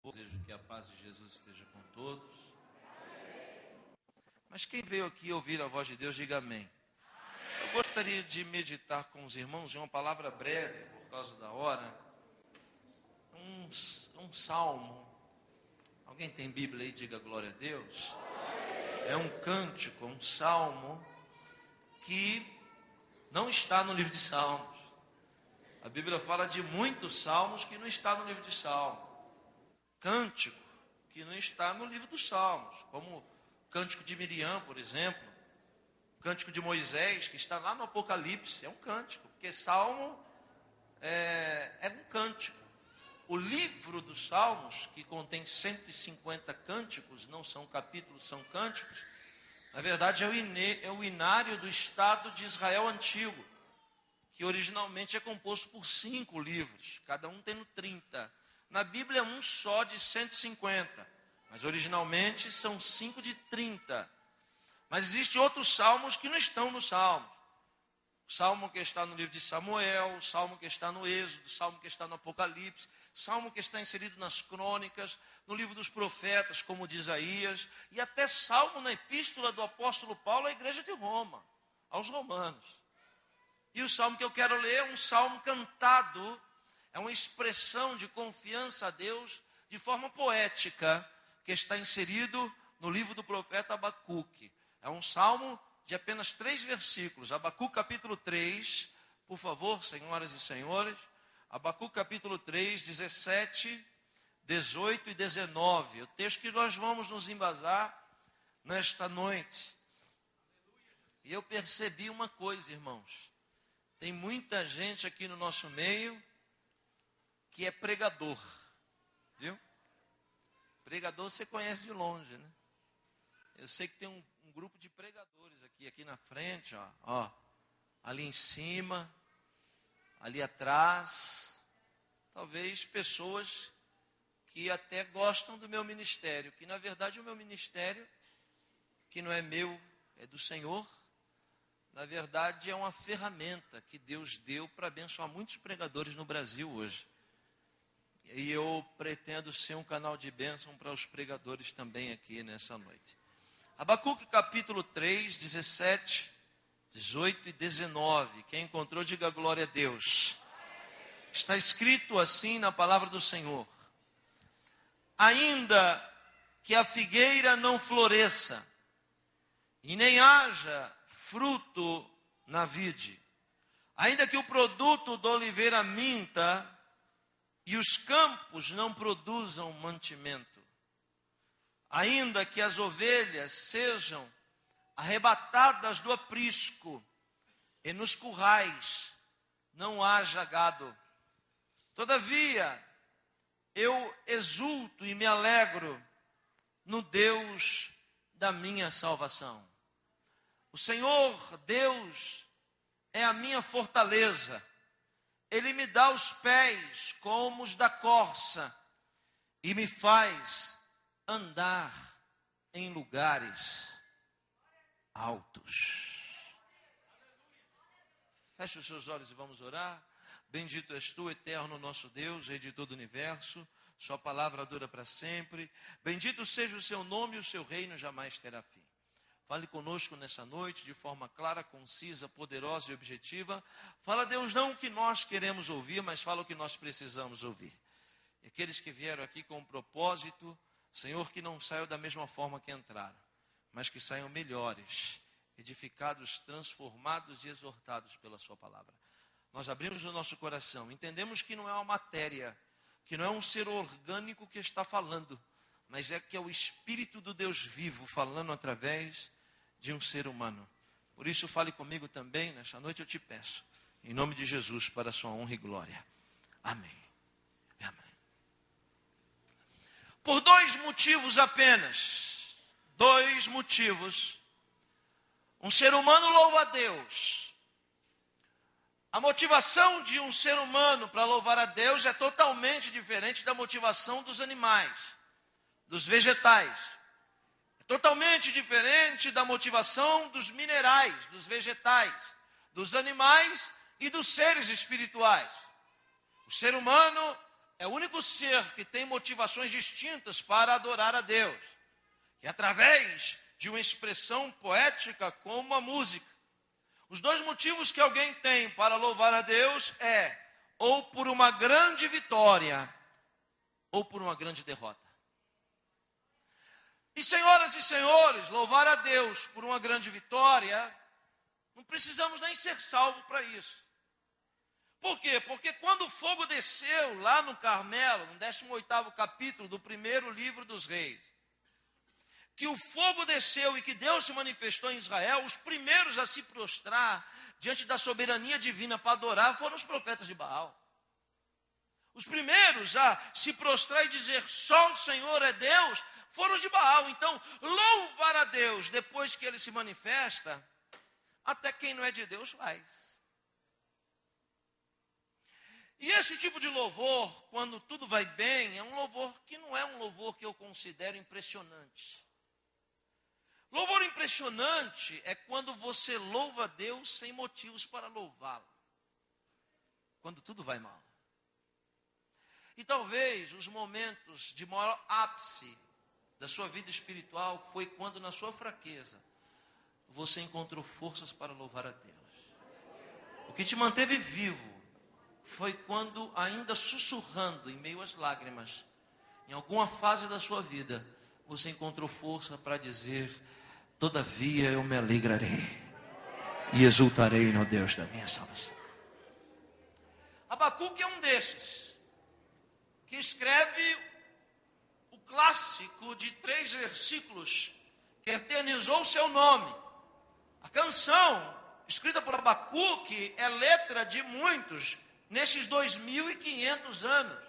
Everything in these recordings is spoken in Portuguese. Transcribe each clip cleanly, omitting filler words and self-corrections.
Desejo que a paz de Jesus esteja com todos. Mas quem veio aqui ouvir a voz de Deus, diga amém. Eu gostaria de meditar com os irmãos em uma palavra breve, por causa da hora. Um salmo. Alguém tem Bíblia aí? Diga glória a Deus. É um cântico, um salmo que não está no livro de Salmos. A Bíblia fala de muitos salmos que não está no livro de Salmos. Cântico que não está no livro dos Salmos, como o cântico de Miriam, por exemplo, o cântico de Moisés, que está lá no Apocalipse, é um cântico, porque salmo é um cântico. O livro dos Salmos, que contém 150 cânticos, não são capítulos, são cânticos, na verdade é o inário do Estado de Israel antigo, que originalmente é composto por 5 livros, cada um tendo 30. Na Bíblia é um só de 150, mas originalmente são 5 de 30. Mas existem outros salmos que não estão nos Salmos. O salmo que está no livro de Samuel, o salmo que está no Êxodo, o salmo que está no Apocalipse, o salmo que está inserido nas Crônicas, no livro dos profetas, como de Isaías, e até salmo na epístola do apóstolo Paulo à igreja de Roma, aos romanos. E o salmo que eu quero ler é um salmo cantado, é uma expressão de confiança a Deus de forma poética, que está inserido no livro do profeta Abacuque. É um salmo de apenas 3 versículos. Abacuque capítulo 3, por favor, senhoras e senhores. Abacuque capítulo 3, 17, 18 e 19. O texto que nós vamos nos embasar nesta noite. E eu percebi uma coisa, irmãos. Tem muita gente aqui no nosso meio que é pregador, viu? Pregador você conhece de longe, né? Eu sei que tem um grupo de pregadores aqui na frente, ó, ali em cima, ali atrás, talvez pessoas que até gostam do meu ministério, que na verdade o meu ministério, que não é meu, é do Senhor, na verdade é uma ferramenta que Deus deu para abençoar muitos pregadores no Brasil hoje. E eu pretendo ser um canal de bênção para os pregadores também aqui nessa noite. Abacuque capítulo 3, 17, 18 e 19. Quem encontrou, diga glória a Deus. Está escrito assim na palavra do Senhor: ainda que a figueira não floresça, e nem haja fruto na vide, ainda que o produto da oliveira minta, e os campos não produzam mantimento, ainda que as ovelhas sejam arrebatadas do aprisco, e nos currais não haja gado, todavia eu exulto e me alegro no Deus da minha salvação. O Senhor Deus é a minha fortaleza. Ele me dá os pés como os da corça e me faz andar em lugares altos. Feche os seus olhos e vamos orar. Bendito és tu, eterno nosso Deus, Rei de todo o universo. Sua palavra dura para sempre. Bendito seja o seu nome e o seu reino jamais terá fim. Fale conosco nessa noite de forma clara, concisa, poderosa e objetiva. Fala, Deus, não o que nós queremos ouvir, mas fala o que nós precisamos ouvir. E aqueles que vieram aqui com um propósito, Senhor, que não saiam da mesma forma que entraram, mas que saiam melhores, edificados, transformados e exortados pela sua palavra. Nós abrimos o nosso coração, entendemos que não é uma matéria, que não é um ser orgânico que está falando, mas é que é o Espírito do Deus vivo falando através de um ser humano. Por isso fale comigo também, nesta noite eu te peço, em nome de Jesus, para a sua honra e glória. Amém. Amém. Por 2 motivos apenas, 2 motivos, um ser humano louva a Deus. A motivação de um ser humano para louvar a Deus é totalmente diferente da motivação dos animais, dos vegetais. É totalmente diferente da motivação dos minerais, dos vegetais, dos animais e dos seres espirituais. O ser humano é o único ser que tem motivações distintas para adorar a Deus. E através de uma expressão poética como a música. Os dois motivos que alguém tem para louvar a Deus é ou por uma grande vitória ou por uma grande derrota. E senhoras e senhores, louvar a Deus por uma grande vitória, não precisamos nem ser salvos para isso. Por quê? Porque quando o fogo desceu lá no Carmelo, no 18º capítulo do primeiro livro dos Reis, que o fogo desceu e que Deus se manifestou em Israel, os primeiros a se prostrar diante da soberania divina para adorar foram os profetas de Baal. Os primeiros a se prostrar e dizer só o Senhor é Deus foram os de Baal. Então, louvar a Deus depois que ele se manifesta, até quem não é de Deus faz. E esse tipo de louvor, quando tudo vai bem, é um louvor que não é um louvor que eu considero impressionante. Louvor impressionante é quando você louva a Deus sem motivos para louvá-lo. Quando tudo vai mal. E talvez os momentos de maior ápice da sua vida espiritual foi quando na sua fraqueza você encontrou forças para louvar a Deus. O que te manteve vivo foi quando, ainda sussurrando em meio às lágrimas, em alguma fase da sua vida, você encontrou força para dizer: todavia eu me alegrarei e exultarei no Deus da minha salvação. Abacuque é um desses, que escreve o clássico de 3 versículos, que eternizou o seu nome. A canção, escrita por Abacuque, é letra de muitos, nesses 2.500 anos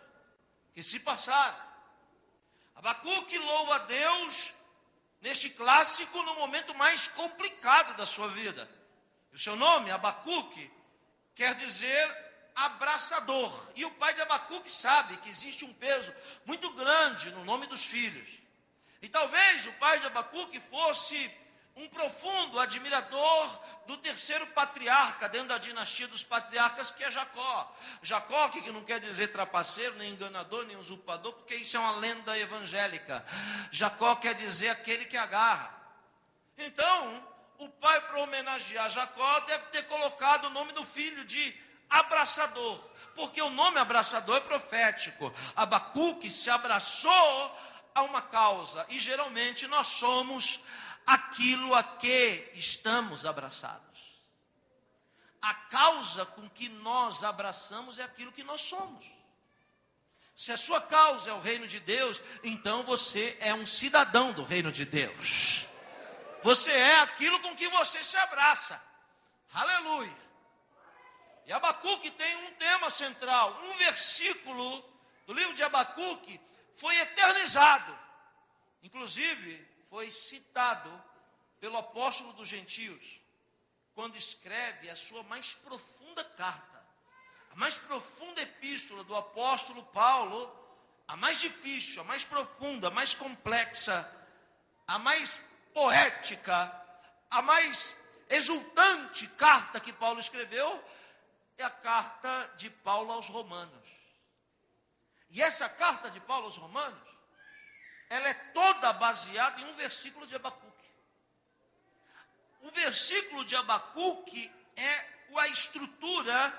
que se passaram. Abacuque louva a Deus neste clássico no momento mais complicado da sua vida. O seu nome, Abacuque, quer dizer abraçador. E o pai de Abacuque sabe que existe um peso muito grande no nome dos filhos. E talvez o pai de Abacuque fosse um profundo admirador do terceiro patriarca dentro da dinastia dos patriarcas, que é Jacó. Jacó, que não quer dizer trapaceiro, nem enganador, nem usurpador, porque isso é uma lenda evangélica. Jacó quer dizer aquele que agarra. Então, o pai, para homenagear Jacó, deve ter colocado o nome do filho de abraçador, porque o nome abraçador é profético. Abacuque se abraçou a uma causa, e geralmente nós somos aquilo a que estamos abraçados. A causa com que nós abraçamos é aquilo que nós somos. Se a sua causa é o reino de Deus, então você é um cidadão do reino de Deus. Você é aquilo com que você se abraça. Aleluia. E Abacuque tem um tema central. Um versículo do livro de Abacuque foi eternizado. Inclusive, foi citado pelo apóstolo dos gentios, quando escreve a sua mais profunda carta, a mais profunda epístola do apóstolo Paulo, a mais difícil, a mais profunda, a mais complexa, a mais poética, a mais exultante carta que Paulo escreveu, é a carta de Paulo aos Romanos. E essa carta de Paulo aos Romanos, ela é toda baseada em um versículo de Abacuque. O versículo de Abacuque é a estrutura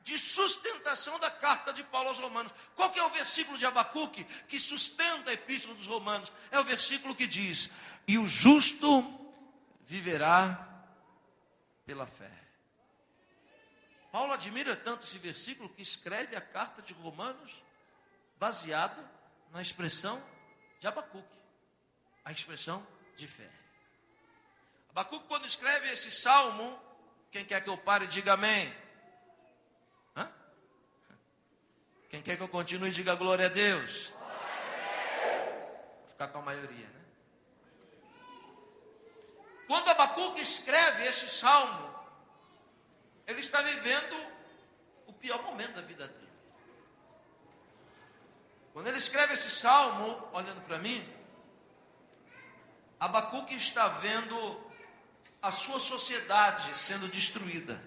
de sustentação da carta de Paulo aos Romanos. Qual que é o versículo de Abacuque que sustenta a epístola dos Romanos? É o versículo que diz: e o justo viverá pela fé. Paulo admira tanto esse versículo que escreve a carta de Romanos baseado na expressão de Abacuque, a expressão de fé. Abacuque, quando escreve esse salmo, quem quer que eu pare, diga amém. Hã? Quem quer que eu continue, diga glória a Deus. Vou ficar com a maioria, né? Quando Abacuque escreve esse salmo, ele está vivendo o pior momento da vida dele. Quando ele escreve esse salmo, olhando para mim, Abacuque está vendo a sua sociedade sendo destruída.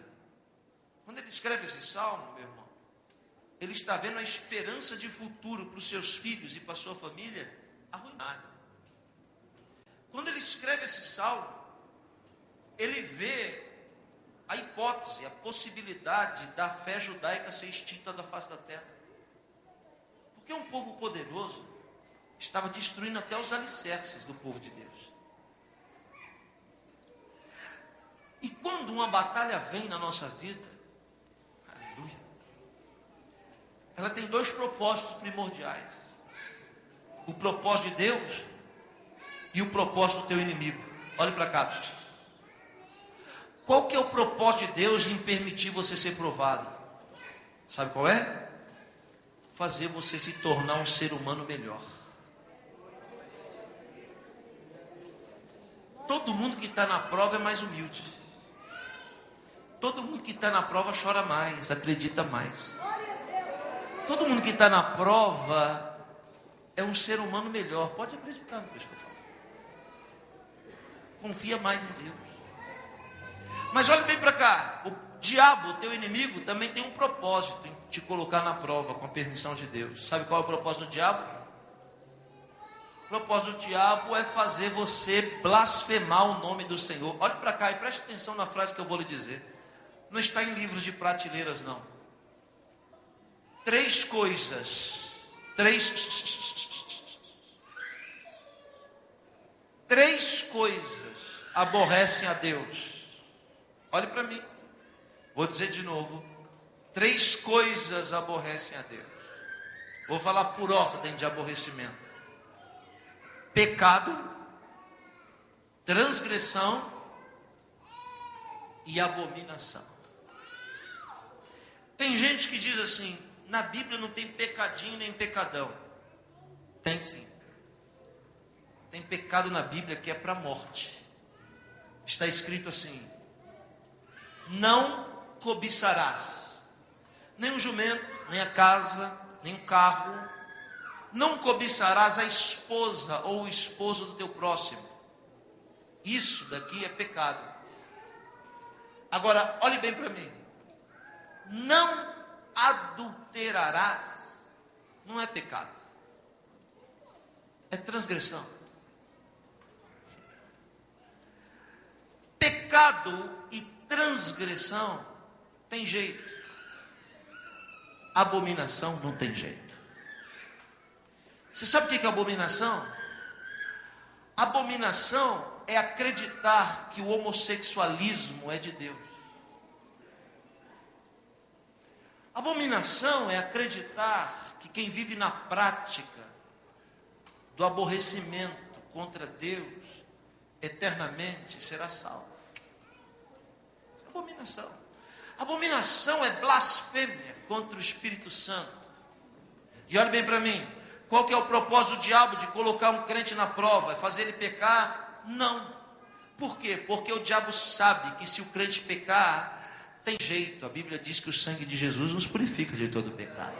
Quando ele escreve esse salmo, meu irmão, ele está vendo a esperança de futuro para os seus filhos e para a sua família arruinada. Quando ele escreve esse salmo, ele vê a hipótese, a possibilidade da fé judaica ser extinta da face da terra. Porque um povo poderoso estava destruindo até os alicerces do povo de Deus. E quando uma batalha vem na nossa vida, aleluia, ela tem dois propósitos primordiais: o propósito de Deus e o propósito do teu inimigo. Olhe para cá. Qual que é o propósito de Deus em permitir você ser provado? Sabe qual é? Fazer você se tornar um ser humano melhor. Todo mundo que está na prova é mais humilde. Todo mundo que está na prova chora mais, acredita mais. Todo mundo que está na prova é um ser humano melhor. Pode acreditar no que eu estou falando. Confia mais em Deus. Mas olha bem para cá. O diabo, o teu inimigo, também tem um propósito em te colocar na prova com a permissão de Deus. Sabe qual é o propósito do diabo? O propósito do diabo é fazer você blasfemar o nome do Senhor. Olhe para cá e preste atenção na frase que eu vou lhe dizer. Não está em livros de prateleiras, não. Três coisas aborrecem a Deus. Olhe para mim. Vou dizer de novo. Três coisas aborrecem a Deus. Vou falar por ordem de aborrecimento: pecado, transgressão e abominação. Tem gente que diz assim: na Bíblia não tem pecadinho nem pecadão. Tem sim. Tem pecado na Bíblia que é para a morte. Está escrito assim: não cobiçarás nem o jumento, nem a casa, nem o carro. Não cobiçarás a esposa ou o esposo do teu próximo. Isso daqui é pecado. Agora, olhe bem para mim. Não adulterarás. Não é pecado. É transgressão. Pecado e transgressão tem jeito. Abominação não tem jeito. Você sabe o que é abominação? Abominação é acreditar que o homossexualismo é de Deus. Abominação é acreditar que quem vive na prática do aborrecimento contra Deus eternamente será salvo. Abominação. Abominação é blasfêmia contra o Espírito Santo. E olhe bem para mim. Qual que é o propósito do diabo de colocar um crente na prova? É fazer ele pecar? Não. Por quê? Porque o diabo sabe que se o crente pecar, tem jeito. A Bíblia diz que o sangue de Jesus nos purifica de todo pecado.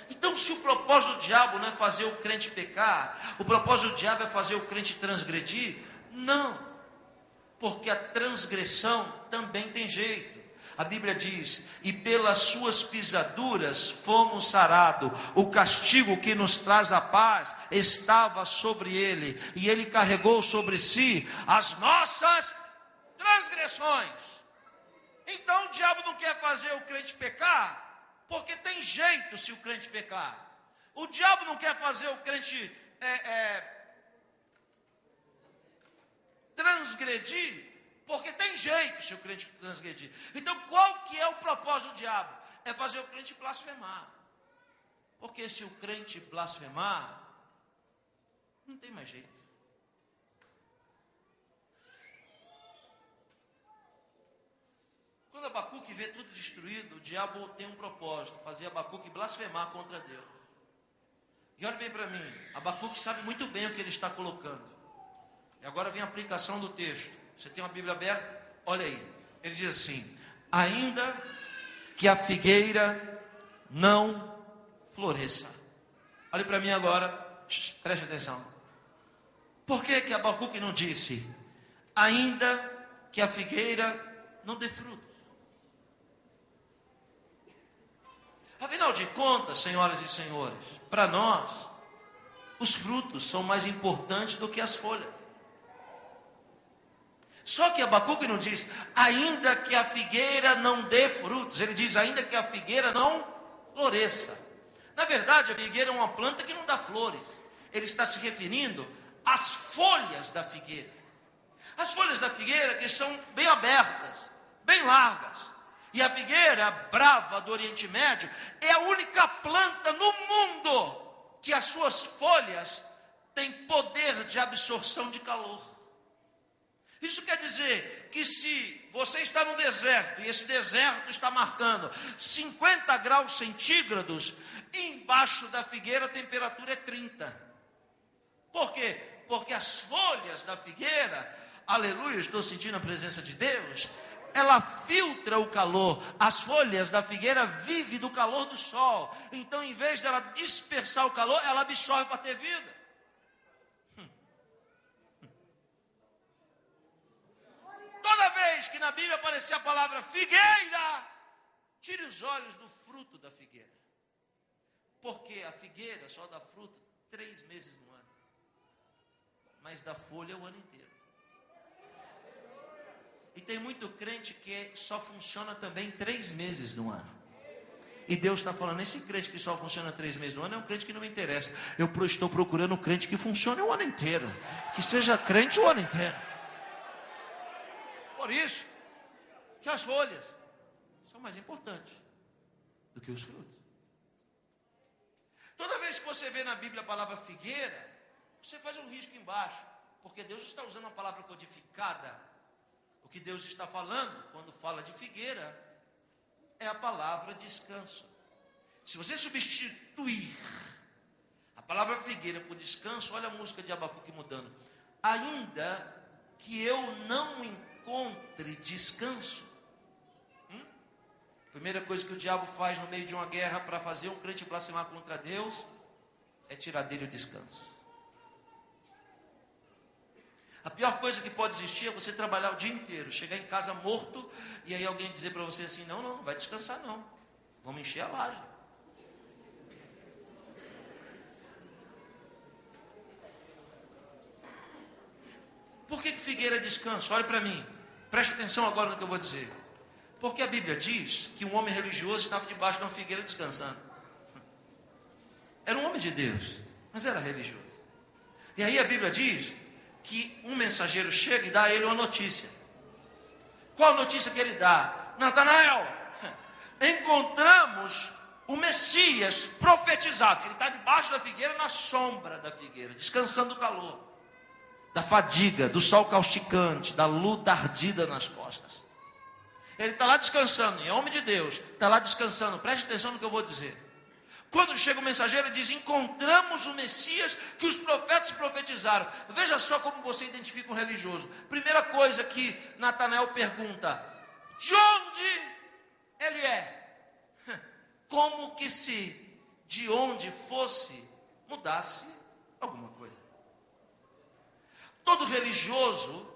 Então, se o propósito do diabo não é fazer o crente pecar, o propósito do diabo é fazer o crente transgredir? Não. Porque a transgressão também tem jeito. A Bíblia diz: e pelas suas pisaduras fomos sarados. O castigo que nos traz a paz estava sobre ele, e ele carregou sobre si as nossas transgressões. Então o diabo não quer fazer o crente pecar, porque tem jeito se o crente pecar. O diabo não quer fazer o crente transgredir, porque tem jeito se o crente transgredir. Então qual que é o propósito do diabo? É fazer o crente blasfemar. Porque se o crente blasfemar, não tem mais jeito. Quando Abacuque vê tudo destruído, o diabo tem um propósito: fazer Abacuque blasfemar contra Deus. E olhe bem para mim, Abacuque sabe muito bem o que ele está colocando. E agora vem a aplicação do texto. Você tem uma Bíblia aberta? Olha aí. Ele diz assim: ainda que a figueira não floresça. Olhe para mim agora, preste atenção. Por que que Abacuque não disse ainda que a figueira não dê frutos? Afinal de contas, senhoras e senhores, para nós, os frutos são mais importantes do que as folhas. Só que Abacuque não diz, ainda que a figueira não dê frutos. Ele diz, ainda que a figueira não floresça. Na verdade, a figueira é uma planta que não dá flores. Ele está se referindo às folhas da figueira. As folhas da figueira que são bem abertas, bem largas. E a figueira brava do Oriente Médio é a única planta no mundo que as suas folhas têm poder de absorção de calor. Isso quer dizer que se você está no deserto, e esse deserto está marcando 50 graus centígrados, embaixo da figueira a temperatura é 30. Por quê? Porque as folhas da figueira, aleluia, estou sentindo a presença de Deus, ela filtra o calor. As folhas da figueira vivem do calor do sol. Então, em vez dela dispersar o calor, ela absorve para ter vida. Toda vez que na Bíblia aparecer a palavra figueira, tire os olhos do fruto da figueira. Porque a figueira só dá fruto 3 meses no ano. Mas dá folha o ano inteiro. E tem muito crente que só funciona também 3 meses no ano. E Deus está falando, esse crente que só funciona 3 meses no ano é um crente que não me interessa. Eu estou procurando um crente que funcione o ano inteiro. Que seja crente o ano inteiro. Por isso que as folhas são mais importantes do que os frutos. Toda vez que você vê na Bíblia a palavra figueira, você faz um risco embaixo. Porque Deus está usando uma palavra codificada. O que Deus está falando, quando fala de figueira, é a palavra descanso. Se você substituir a palavra figueira por descanso, olha a música de Abacuque mudando. Ainda que eu não encontre descanso. Primeira coisa que o diabo faz no meio de uma guerra para fazer um crente blasfemar contra Deus, é tirar dele o descanso. A pior coisa que pode existir é você trabalhar o dia inteiro, chegar em casa morto, e aí alguém dizer para você assim, não vai descansar não, vamos encher a laje. Por que figueira é descanso? Olhe para mim, preste atenção agora no que eu vou dizer. Porque a Bíblia diz que um homem religioso estava debaixo de uma figueira descansando. Era um homem de Deus, mas era religioso. E aí a Bíblia diz que um mensageiro chega e dá a ele uma notícia. Qual a notícia que ele dá? Natanael, encontramos o Messias profetizado. Ele está debaixo da figueira, na sombra da figueira, descansando do calor, da fadiga, do sol causticante, da luta ardida nas costas. Ele está lá descansando, é homem de Deus, está lá descansando. Preste atenção no que eu vou dizer. Quando chega o mensageiro, ele diz, encontramos o Messias que os profetas profetizaram. Veja só como você identifica um religioso. Primeira coisa que Natanael pergunta, de onde ele é? Como que se de onde fosse, mudasse alguma coisa. Todo religioso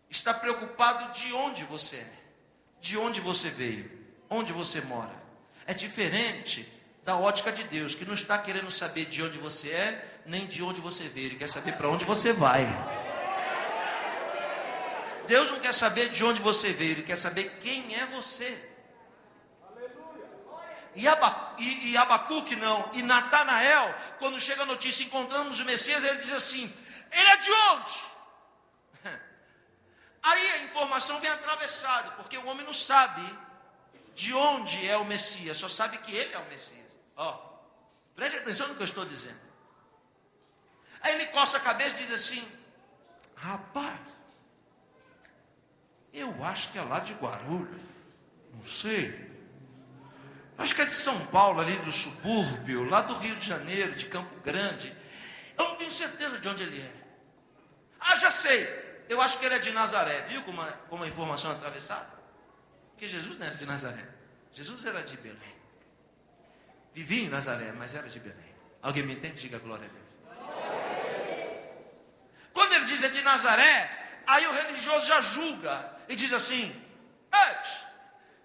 está preocupado de onde você é, de onde você veio, onde você mora. É diferente da ótica de Deus, que não está querendo saber de onde você é, nem de onde você veio. Ele quer saber para onde você vai. Deus não quer saber de onde você veio, Ele quer saber quem é você. E Abacuque não, e Natanael, quando chega a notícia, encontramos o Messias, ele diz assim, ele é de onde? Aí a informação vem atravessada, porque o homem não sabe de onde é o Messias, só sabe que ele é o Messias. Preste atenção no que eu estou dizendo. Aí ele coça a cabeça e diz assim, rapaz, eu acho que é lá de Guarulhos, não sei, acho que é de São Paulo, ali do subúrbio, lá do Rio de Janeiro, de Campo Grande, eu não tenho certeza de onde ele é. Já sei, eu acho que ele é de Nazaré. Viu como a informação é atravessada? Porque Jesus não era de Nazaré, Jesus era de Belém. Vivia em Nazaré, mas era de Belém. Alguém me entende? Diga glória a Deus. Quando ele diz é de Nazaré, aí o religioso já julga e diz assim,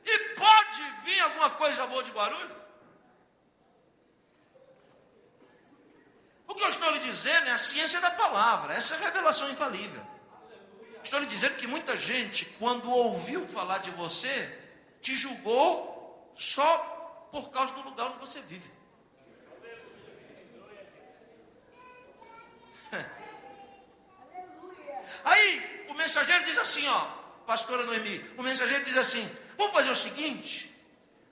e pode vir alguma coisa boa de Guarulhos? ciência da palavra, essa é a revelação infalível. Estou lhe dizendo que muita gente, quando ouviu falar de você, te julgou só por causa do lugar onde você vive. Aí o mensageiro diz assim, ó, pastora Noemi, o mensageiro diz assim: vamos fazer o seguinte,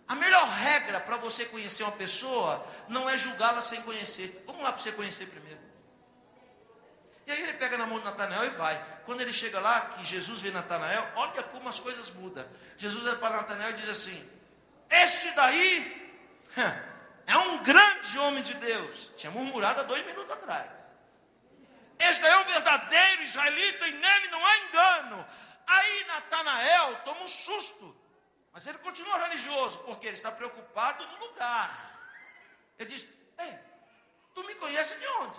a melhor regra para você conhecer uma pessoa não é julgá-la sem conhecer. Vamos lá para você conhecer primeiro. E aí ele pega na mão de Natanael e vai. Quando ele chega lá, que Jesus vê Natanael, olha como as coisas mudam. Jesus olha para Natanael e diz assim: esse daí é um grande homem de Deus. Tinha murmurado há 2 minutos atrás. Esse daí é um verdadeiro israelita e nele não há engano. Aí Natanael toma um susto. Mas ele continua religioso, porque ele está preocupado no lugar. Ele diz: ei, tu me conheces de onde?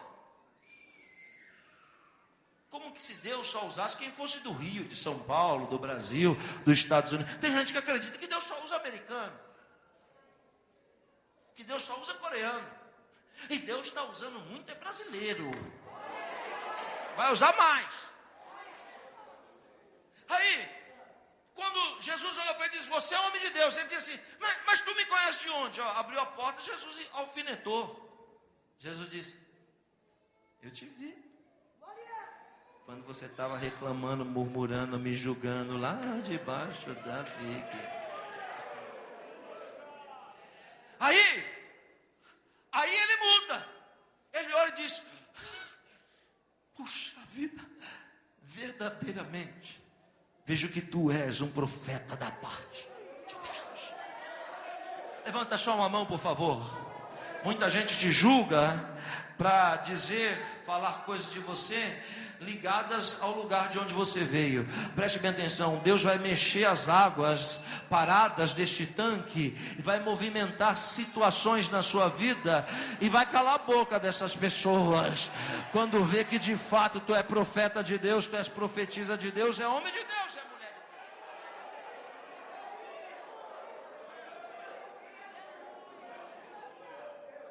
Como que se Deus só usasse quem fosse do Rio, de São Paulo, do Brasil, dos Estados Unidos? Tem gente que acredita que Deus só usa americano, que Deus só usa coreano. E Deus está usando muito é brasileiro. Vai usar mais. Aí, quando Jesus olhou para ele e disse: você é homem de Deus, ele disse assim: mas tu me conheces de onde? Ó, abriu a porta, Jesus alfinetou. Jesus disse: eu te vi quando você estava reclamando, murmurando, me julgando lá debaixo da viga. Aí ele muda. Ele olha e diz: puxa vida, verdadeiramente vejo que tu és um profeta da parte de Deus. Levanta só uma mão, por favor. Muita gente te julga para dizer, falar coisas de você ligadas ao lugar de onde você veio. Preste bem atenção, Deus vai mexer as águas paradas deste tanque e vai movimentar situações na sua vida e vai calar a boca dessas pessoas quando vê que de fato tu é profeta de Deus, tu és profetisa de Deus, é homem de Deus, é mulher de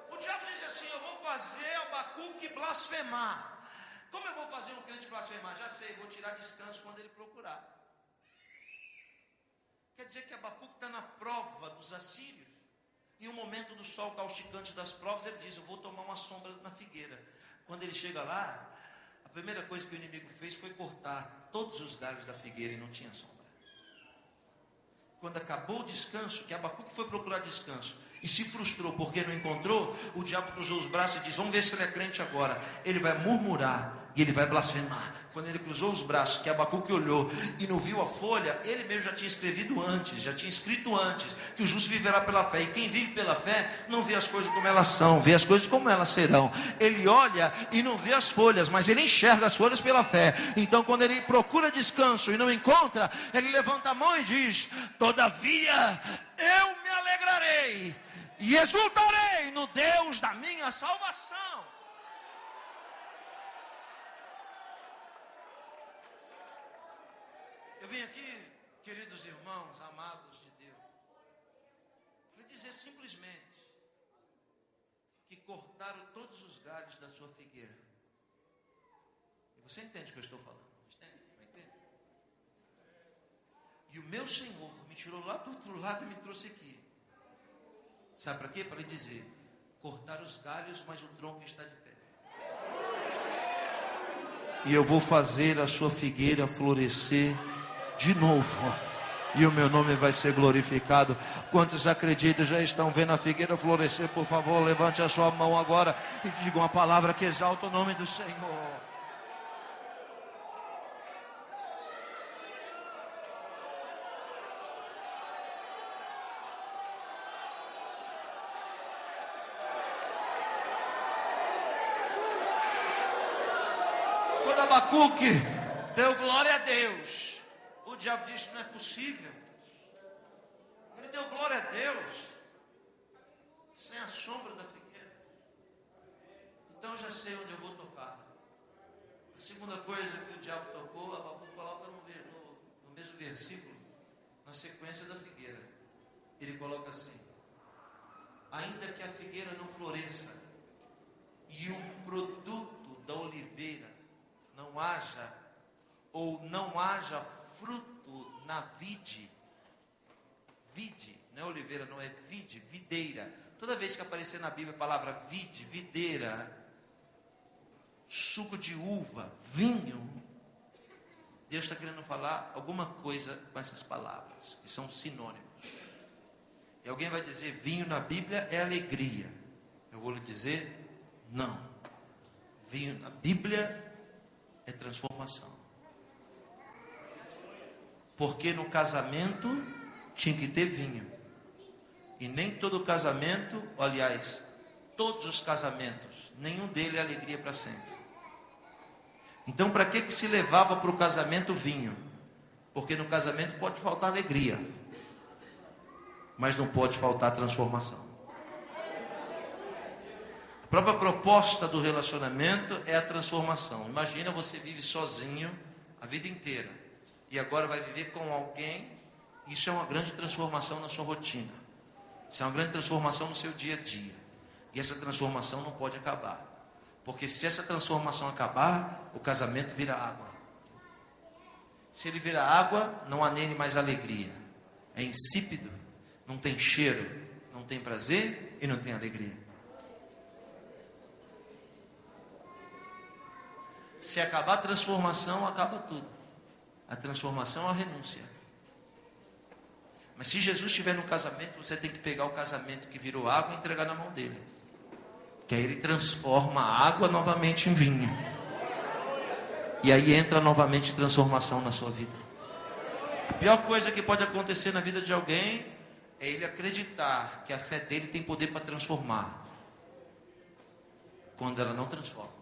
Deus. O diabo diz assim: eu vou fazer Abacuque blasfemar. Como eu vou fazer um crente blasfemar? Já sei, vou tirar descanso quando ele procurar. Quer dizer que Abacuque está na prova dos assírios. Em um momento do sol causticante das provas, ele diz: eu vou tomar uma sombra na figueira. Quando ele chega lá, a primeira coisa que o inimigo fez foi cortar todos os galhos da figueira e não tinha sombra. Quando acabou o descanso, que Abacuque foi procurar descanso e se frustrou porque não encontrou, o diabo cruzou os braços e diz: vamos ver se ele é crente agora. Ele vai murmurar e ele vai blasfemar. Quando ele cruzou os braços, que Abacuque olhou e não viu a folha, ele mesmo já tinha escrevido antes, já tinha escrito antes, que o justo viverá pela fé. E quem vive pela fé não vê as coisas como elas são, vê as coisas como elas serão. Ele olha e não vê as folhas, mas ele enxerga as folhas pela fé. Então quando ele procura descanso e não encontra, ele levanta a mão e diz: todavia eu me alegrarei e exultarei no Deus da minha salvação. Eu vim aqui, queridos irmãos, amados de Deus, para dizer simplesmente que cortaram todos os galhos da sua figueira. E você entende o que eu estou falando? Entende? E o meu Senhor me tirou lá do outro lado e me trouxe aqui. Sabe para quê? Para lhe dizer: cortar os galhos, mas o tronco está de pé. E eu vou fazer a sua figueira florescer de novo, e o meu nome vai ser glorificado. Quantos acreditam, já estão vendo a figueira florescer? Por favor, levante a sua mão agora e diga uma palavra que exalta o nome do Senhor. Quando Abacuque deu glória a Deus, o diabo disse: não é possível. Ele deu glória a Deus sem a sombra da figueira. Então eu já sei onde eu vou tocar. A segunda coisa que o diabo tocou, Abacuque coloca no mesmo versículo, na sequência da figueira. Ele coloca assim: ainda que a figueira não floresça e o produto da oliveira não haja, ou não haja fruto na vide, não é oliveira, não é vide, videira. Toda vez que aparecer na Bíblia a palavra vide, videira, suco de uva, vinho, Deus está querendo falar alguma coisa com essas palavras, que são sinônimos. E alguém vai dizer, vinho na Bíblia é alegria. Eu vou lhe dizer, não. Vinho na Bíblia é transformação. Porque no casamento tinha que ter vinho. E nem todo casamento, aliás, todos os casamentos, nenhum deles é alegria para sempre. Então, para que se levava para o casamento vinho? Porque no casamento pode faltar alegria, mas não pode faltar transformação. A própria proposta do relacionamento é a transformação. Imagina, você vive sozinho a vida inteira e agora vai viver com alguém. Isso é uma grande transformação na sua rotina. Isso é uma grande transformação no seu dia a dia. E essa transformação não pode acabar. Porque se essa transformação acabar, o casamento vira água. Se ele vira água, não há nele mais alegria. É insípido, não tem cheiro, não tem prazer e não tem alegria. Se acabar a transformação, acaba tudo. A transformação é a renúncia. Mas se Jesus estiver no casamento, você tem que pegar o casamento que virou água e entregar na mão dele. Que aí ele transforma a água novamente em vinho. E aí entra novamente transformação na sua vida. A pior coisa que pode acontecer na vida de alguém é ele acreditar que a fé dele tem poder para transformar, quando ela não transforma.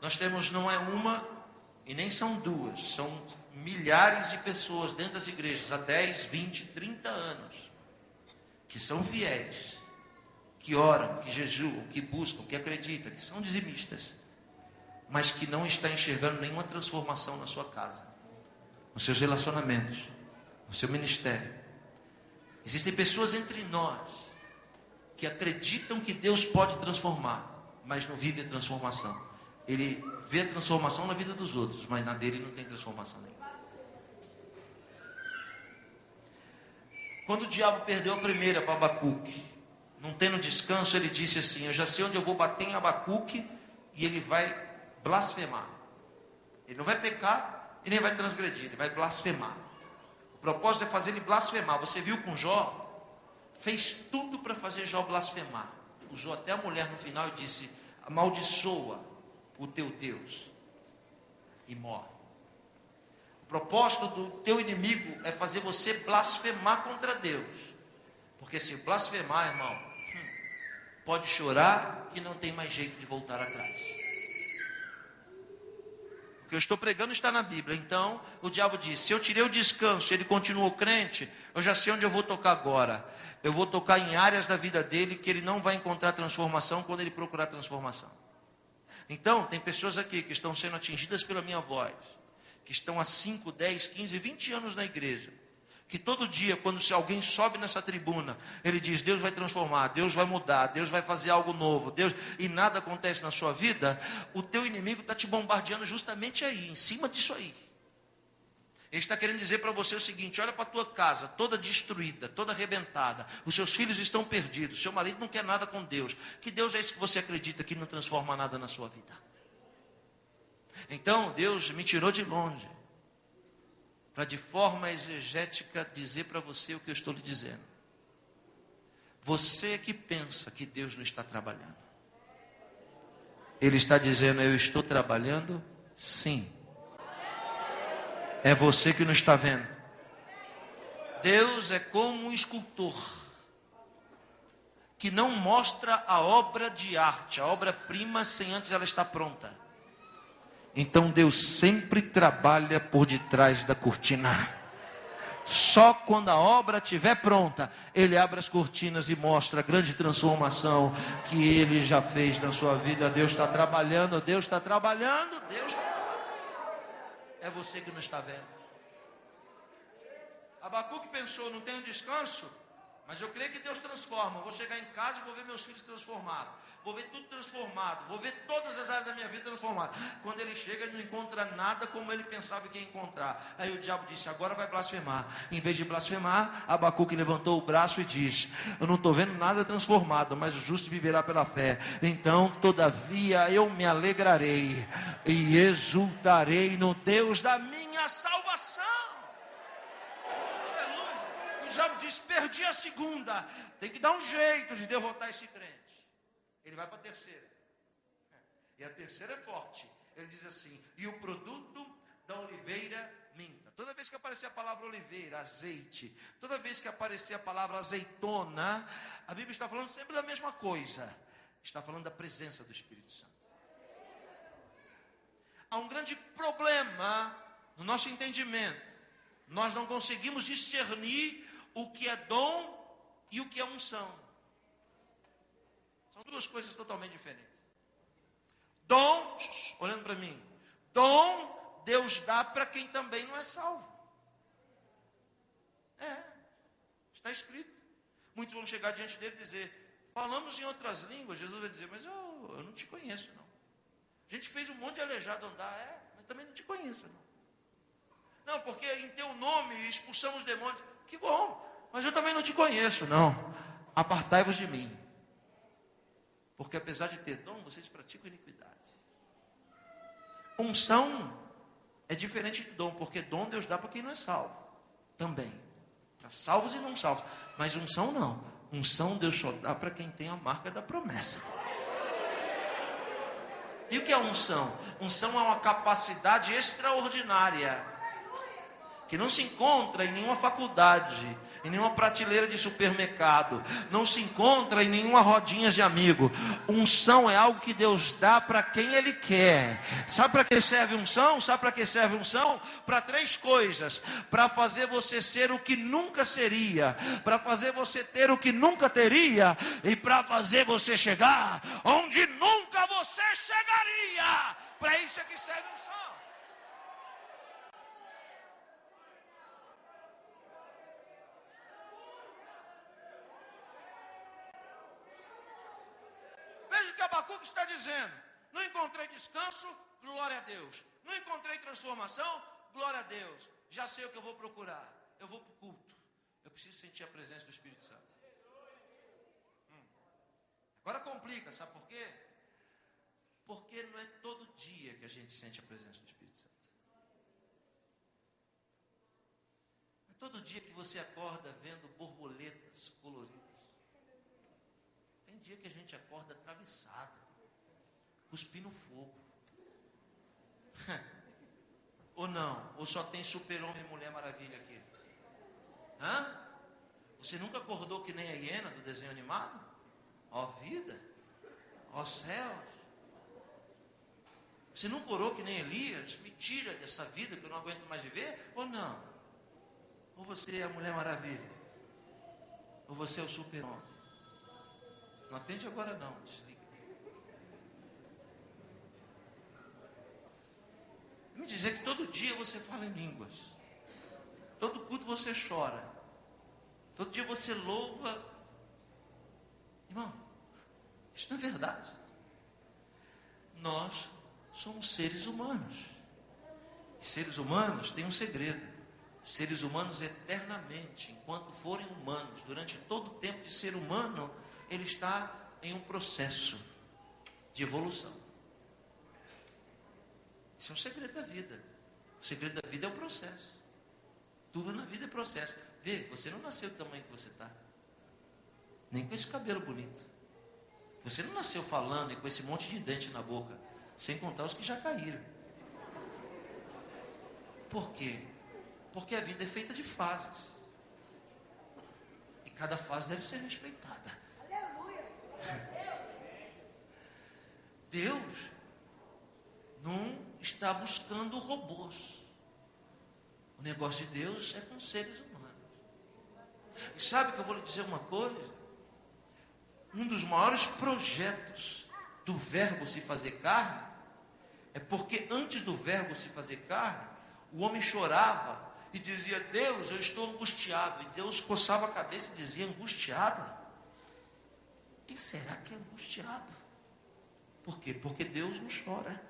Nós temos, não é uma e nem são duas, são milhares de pessoas dentro das igrejas há 10, 20, 30 anos que são fiéis, que oram, que jejuam, que buscam, que acreditam, que são dizimistas, mas que não está enxergando nenhuma transformação na sua casa, nos seus relacionamentos, no seu ministério. Existem pessoas entre nós que acreditam que Deus pode transformar, mas não vive a transformação. Ele vê a transformação na vida dos outros, mas na dele não tem transformação nenhuma. Quando o diabo perdeu a primeira para Abacuque, não tendo descanso, ele disse assim: eu já sei onde eu vou bater em Abacuque, e ele vai blasfemar. Ele não vai pecar e nem vai transgredir, ele vai blasfemar. O propósito é fazer ele blasfemar. Você viu com Jó? Fez tudo para fazer Jó blasfemar. Usou até a mulher no final e disse: amaldiçoa o teu Deus e morre. O propósito do teu inimigo é fazer você blasfemar contra Deus. Porque se blasfemar, irmão, pode chorar que não tem mais jeito de voltar atrás. O que eu estou pregando está na Bíblia. Então, o diabo disse: se eu tirei o descanso, ele continuou crente, eu já sei onde eu vou tocar agora. Eu vou tocar em áreas da vida dele que ele não vai encontrar transformação quando ele procurar transformação. Então, tem pessoas aqui que estão sendo atingidas pela minha voz, que estão há 5, 10, 15, 20 anos na igreja, que todo dia, quando alguém sobe nessa tribuna, ele diz: Deus vai transformar, Deus vai mudar, Deus vai fazer algo novo, Deus, e nada acontece na sua vida. O teu inimigo está te bombardeando justamente aí, em cima disso aí. Ele está querendo dizer para você o seguinte: olha para a tua casa, toda destruída, toda arrebentada, os seus filhos estão perdidos, seu marido não quer nada com Deus. Que Deus é esse que você acredita que não transforma nada na sua vida? Então Deus me tirou de longe, para de forma exegética dizer para você o que eu estou lhe dizendo. Você que pensa que Deus não está trabalhando. Ele está dizendo: eu estou trabalhando, sim. É você que não está vendo. Deus é como um escultor que não mostra a obra de arte, a obra-prima, sem antes ela estar pronta. Então Deus sempre trabalha por detrás da cortina. Só quando a obra estiver pronta, Ele abre as cortinas e mostra a grande transformação que Ele já fez na sua vida. Deus está trabalhando, Deus está trabalhando, Deus está trabalhando. É você que não está vendo. Abacuque pensou: não tenho descanso, Mas eu creio que Deus transforma. Eu vou chegar em casa e vou ver meus filhos transformados. Vou ver tudo transformado. Vou ver todas as áreas da minha vida transformadas. Quando ele chega, ele não encontra nada como ele pensava que ia encontrar. Aí o diabo disse, agora vai blasfemar. Em vez de blasfemar, Abacuque levantou o braço e diz, eu não estou vendo nada transformado, mas o justo viverá pela fé. Então, todavia, eu me alegrarei e exultarei no Deus da minha salvação. O diabo diz, perdi a segunda, tem que dar um jeito de derrotar esse crente. Ele vai para a terceira, e a terceira é forte. Ele diz assim, e o produto da oliveira minta. Toda vez que aparecer a palavra oliveira, azeite, toda vez que aparecer a palavra azeitona, a Bíblia está falando sempre da mesma coisa, está falando da presença do Espírito Santo. Há um grande problema no nosso entendimento, nós não conseguimos discernir o que é dom e o que é unção. São duas coisas totalmente diferentes. Dom, olhando para mim, dom Deus dá para quem também não é salvo. Está escrito. Muitos vão chegar diante dele e dizer, falamos em outras línguas. Jesus vai dizer, mas eu não te conheço não. A gente fez um monte de aleijado andar, mas também não te conheço não. Não, porque em teu nome expulsamos demônios. Que bom, mas eu também não te conheço, não. Apartai-vos de mim. Porque apesar de ter dom, vocês praticam iniquidade. Unção é diferente de dom, porque dom Deus dá para quem não é salvo. Também. Para salvos e não salvos. Mas unção não. Unção Deus só dá para quem tem a marca da promessa. E o que é unção? Unção é uma capacidade extraordinária que não se encontra em nenhuma faculdade, em nenhuma prateleira de supermercado, não se encontra em nenhuma rodinha de amigo. Unção é algo que Deus dá para quem Ele quer. Sabe para que serve unção? Sabe para que serve unção? Para três coisas: para fazer você ser o que nunca seria, para fazer você ter o que nunca teria, e para fazer você chegar onde nunca você chegaria. Para isso é que serve unção. Veja o que Abacuque está dizendo. Não encontrei descanso, glória a Deus. Não encontrei transformação, glória a Deus. Já sei o que eu vou procurar. Eu vou para o culto. Eu preciso sentir a presença do Espírito Santo. Agora complica, sabe por quê? Porque não é todo dia que a gente sente a presença do Espírito Santo. Não é todo dia que você acorda vendo borboletas coloridas. Tem dia que a gente acorda atravessado, cuspindo fogo. Ou não? Ou só tem super-homem e mulher maravilha aqui? Você nunca acordou que nem a hiena do desenho animado? Ó vida, ó céus. Você nunca orou que nem Elias? Me tira dessa vida que eu não aguento mais viver? Ou não? Ou você é a mulher maravilha? Ou você é o super-homem? Não atende agora não, desliga. Me dizer que todo dia você fala em línguas. Todo culto você chora. Todo dia você louva. Irmão, isso não é verdade. Nós somos seres humanos. E seres humanos têm um segredo. Seres humanos eternamente, enquanto forem humanos, durante todo o tempo de ser humano, ele está em um processo de evolução. Esse é o segredo da vida. O segredo da vida é o processo. Tudo na vida é processo. Vê, você não nasceu do tamanho que você está. Nem com esse cabelo bonito. Você não nasceu falando e com esse monte de dente na boca. Sem contar os que já caíram. Por quê? Porque a vida é feita de fases. E cada fase deve ser respeitada. Deus não está buscando robôs. O negócio de Deus é com seres humanos. E sabe que eu vou lhe dizer uma coisa? Um dos maiores projetos do verbo se fazer carne é porque antes do verbo se fazer carne, o homem chorava e dizia: Deus, eu estou angustiado. E Deus coçava a cabeça e dizia: angustiado? Quem será que é angustiado? Por quê? Porque Deus não chora.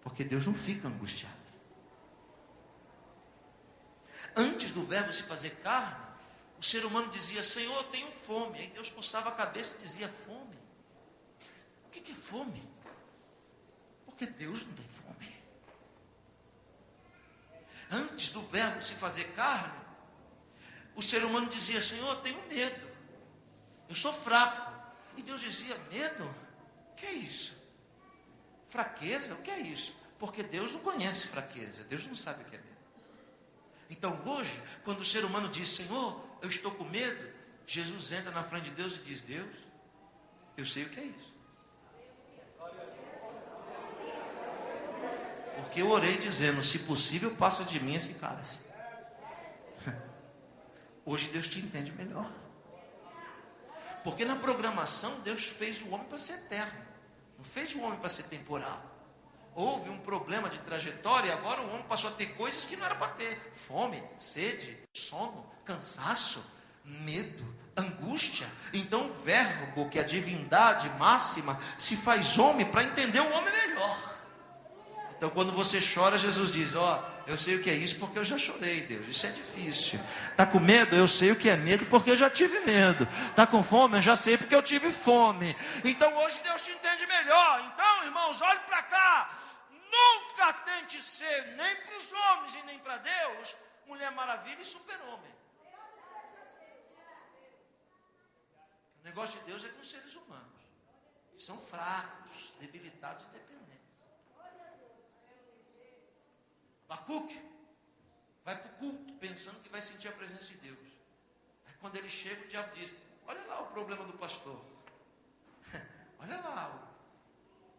Porque Deus não fica angustiado. Antes do verbo se fazer carne, o ser humano dizia: Senhor, eu tenho fome. Aí Deus coçava a cabeça e dizia: fome? O que é fome? Porque Deus não tem fome. Antes do verbo se fazer carne, o ser humano dizia: Senhor, eu tenho medo. Eu sou fraco. E Deus dizia: medo? O que é isso? Fraqueza? O que é isso? Porque Deus não conhece fraqueza. Deus não sabe o que é medo. Então hoje, quando o ser humano diz: Senhor, eu estou com medo, Jesus entra na frente de Deus e diz: Deus, eu sei o que é isso. Porque eu orei dizendo: se possível, passa de mim esse cálice. Hoje Deus te entende melhor. Porque na programação Deus fez o homem para ser eterno. Não fez o homem para ser temporal. Houve um problema de trajetória e agora o homem passou a ter coisas que não era para ter. Fome, sede, sono, cansaço, medo, angústia. Então o verbo, que é a divindade máxima, se faz homem para entender o homem melhor. Então quando você chora, Jesus diz: eu sei o que é isso porque eu já chorei, Deus. Isso é difícil. Está com medo? Eu sei o que é medo porque eu já tive medo. Está com fome? Eu já sei porque eu tive fome. Então hoje Deus te entende melhor. Então, irmãos, olhe para cá. Nunca tente ser, nem para os homens e nem para Deus, Mulher Maravilha e Super-Homem. O negócio de Deus é com os seres humanos, que são fracos, debilitados e dependentes. Abacuque vai para o culto pensando que vai sentir a presença de Deus. Aí quando ele chega, o diabo diz: olha lá o problema do pastor. Olha lá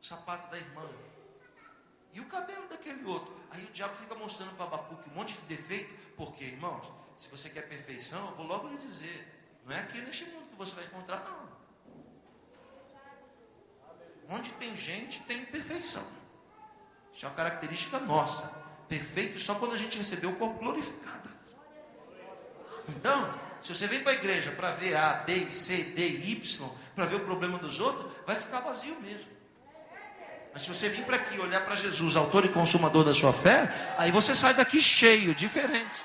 o sapato da irmã. E o cabelo daquele outro. Aí o diabo fica mostrando para Abacuque um monte de defeito. Porque, irmãos, se você quer perfeição, eu vou logo lhe dizer: não é aqui neste mundo que você vai encontrar, não. Onde tem gente, tem imperfeição. Isso é uma característica nossa. Perfeito só quando a gente recebeu o corpo glorificado. Então, se você vem para a igreja para ver A, B, C, D, Y, para ver o problema dos outros, vai ficar vazio mesmo. Mas se você vir para aqui olhar para Jesus, autor e consumador da sua fé, aí você sai daqui cheio, diferente.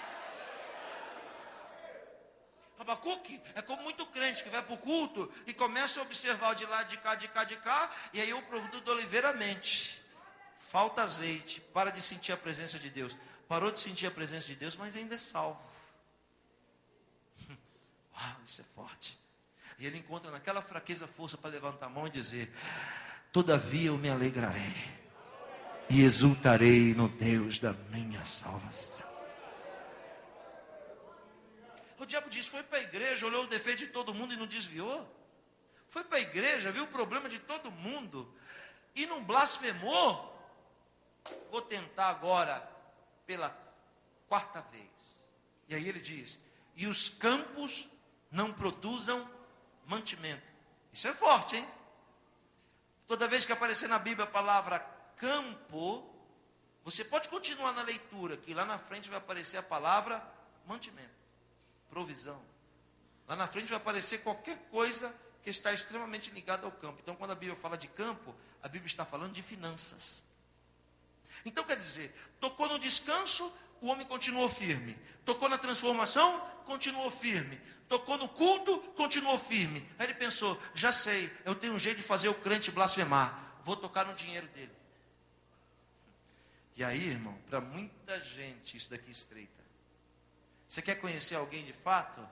Abacuque é como muito crente que vai para o culto e começa a observar de lá, de cá, e aí o produto da oliveira mente. Falta azeite, para de sentir a presença de Deus. Parou de sentir a presença de Deus, mas ainda é salvo. Uau, isso é forte. E ele encontra naquela fraqueza força para levantar a mão e dizer: todavia eu me alegrarei e exultarei no Deus da minha salvação. O diabo diz: foi para a igreja, olhou o defeito de todo mundo e não desviou. Foi para a igreja, viu o problema de todo mundo e não blasfemou. Vou tentar agora pela quarta vez. E aí ele diz: e os campos não produzam mantimento. Isso é forte, hein? Toda vez que aparecer na Bíblia a palavra campo, você pode continuar na leitura, que lá na frente vai aparecer a palavra mantimento, provisão. Lá na frente vai aparecer qualquer coisa que está extremamente ligada ao campo. Então, quando a Bíblia fala de campo, a Bíblia está falando de finanças. Então, quer dizer, tocou no descanso, o homem continuou firme. Tocou na transformação, continuou firme. Tocou no culto, continuou firme. Aí ele pensou: já sei, eu tenho um jeito de fazer o crente blasfemar. Vou tocar no dinheiro dele. E aí, irmão, para muita gente isso daqui estreita. Você quer conhecer alguém de fato?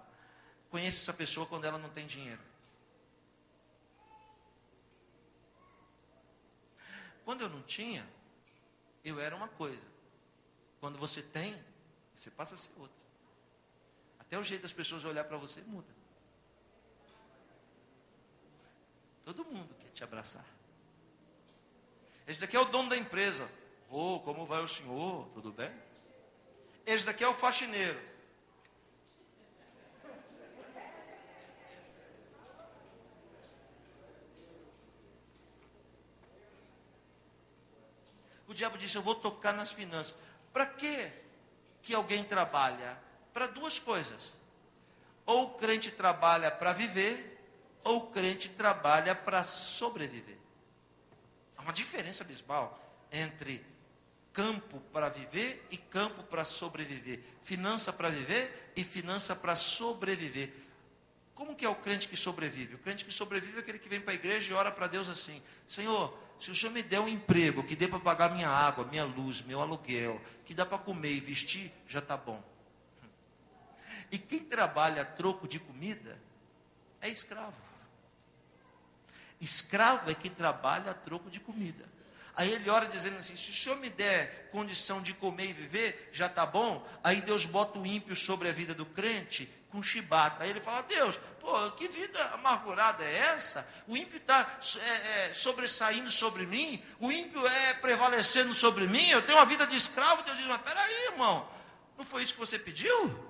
Conheça essa pessoa quando ela não tem dinheiro. Quando eu não tinha, eu era uma coisa. Quando você tem, você passa a ser outra. Até o jeito das pessoas olhar para você muda. Todo mundo quer te abraçar. Esse daqui é o dono da empresa. Oh, como vai o senhor? Tudo bem? Esse daqui é o faxineiro. O diabo disse: eu vou tocar nas finanças. Para quê? que alguém trabalha para duas coisas. Ou o crente trabalha para viver, ou o crente trabalha para sobreviver. Há uma diferença abismal entre campo para viver e campo para sobreviver. Finança para viver e finança para sobreviver. Como que é o crente que sobrevive? O crente que sobrevive é aquele que vem para a igreja e ora para Deus assim: Senhor, se o Senhor me der um emprego que dê para pagar minha água, minha luz, meu aluguel, que dá para comer e vestir, já está bom. E quem trabalha a troco de comida é escravo. Escravo é que trabalha a troco de comida. Aí ele ora dizendo assim: se o Senhor me der condição de comer e viver, já está bom. Aí Deus bota o ímpio sobre a vida do crente com chibata. Aí ele fala: Deus, pô, que vida amargurada é essa? O ímpio está sobressaindo sobre mim, o ímpio prevalecendo sobre mim, eu tenho uma vida de escravo. Deus diz: mas peraí, irmão, não foi isso que você pediu?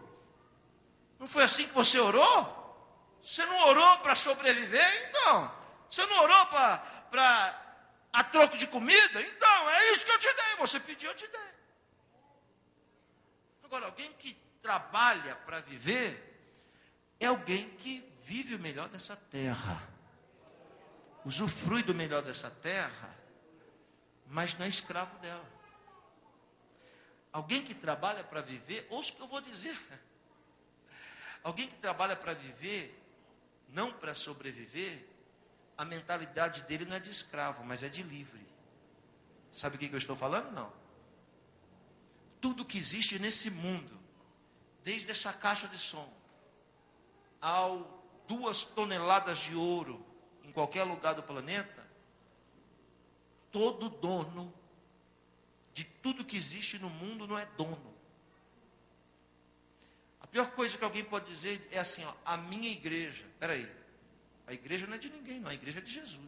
Não foi assim que você orou? Você não orou para sobreviver? Então, você não orou para a troco de comida? Então, é isso que eu te dei. Você pediu, eu te dei. Agora, alguém que trabalha para viver é alguém que vive o melhor dessa terra, usufrui do melhor dessa terra, mas não é escravo dela. Alguém que trabalha para viver, ouça o que eu vou dizer. Alguém que trabalha para viver, não para sobreviver, a mentalidade dele não é de escravo, mas é de livre. Sabe o que eu estou falando? Não. Tudo que existe nesse mundo, desde essa caixa de som, ao 2 toneladas de ouro em qualquer lugar do planeta, todo dono de tudo que existe no mundo não é dono. A pior coisa que alguém pode dizer é assim: ó, a minha igreja. Espera aí, a igreja não é de ninguém, não, a igreja é de Jesus.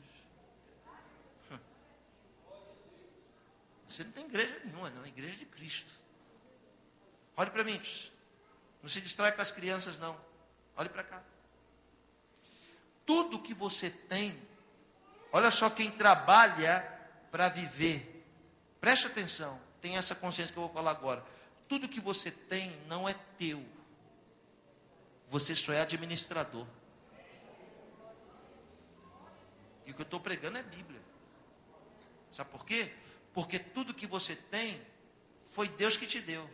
Você não tem igreja nenhuma, não, a igreja é de Cristo. Olhe para mim, não se distrai com as crianças, não. Olhe para cá. Tudo que você tem, olha só, quem trabalha para viver, preste atenção, tenha essa consciência que eu vou falar agora. Tudo que você tem não é teu. Você só é administrador. E o que eu estou pregando é Bíblia. Sabe por quê? Porque tudo que você tem foi Deus que te deu.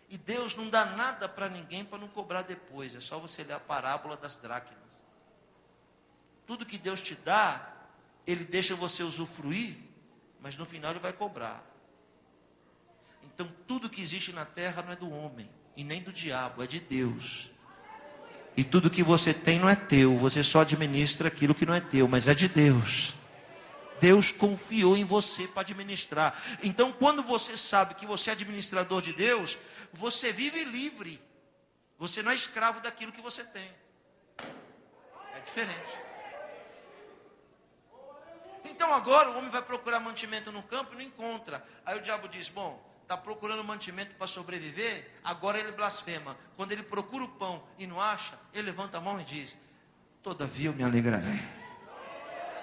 E Deus não dá nada para ninguém para não cobrar depois. É só você ler a parábola das dracmas. Tudo que Deus te dá, Ele deixa você usufruir, mas no final Ele vai cobrar. Então tudo que existe na terra não é do homem e nem do diabo, é de Deus. E tudo que você tem não é teu, você só administra aquilo que não é teu, mas é de Deus. Deus confiou em você para administrar. Então, quando você sabe que você é administrador de Deus, você vive livre. Você não é escravo daquilo que você tem. É diferente. Então agora o homem vai procurar mantimento no campo e não encontra. Aí o diabo diz: bom, está procurando mantimento para sobreviver, agora ele blasfema. Quando ele procura o pão e não acha, ele levanta a mão e diz: todavia eu me alegrarei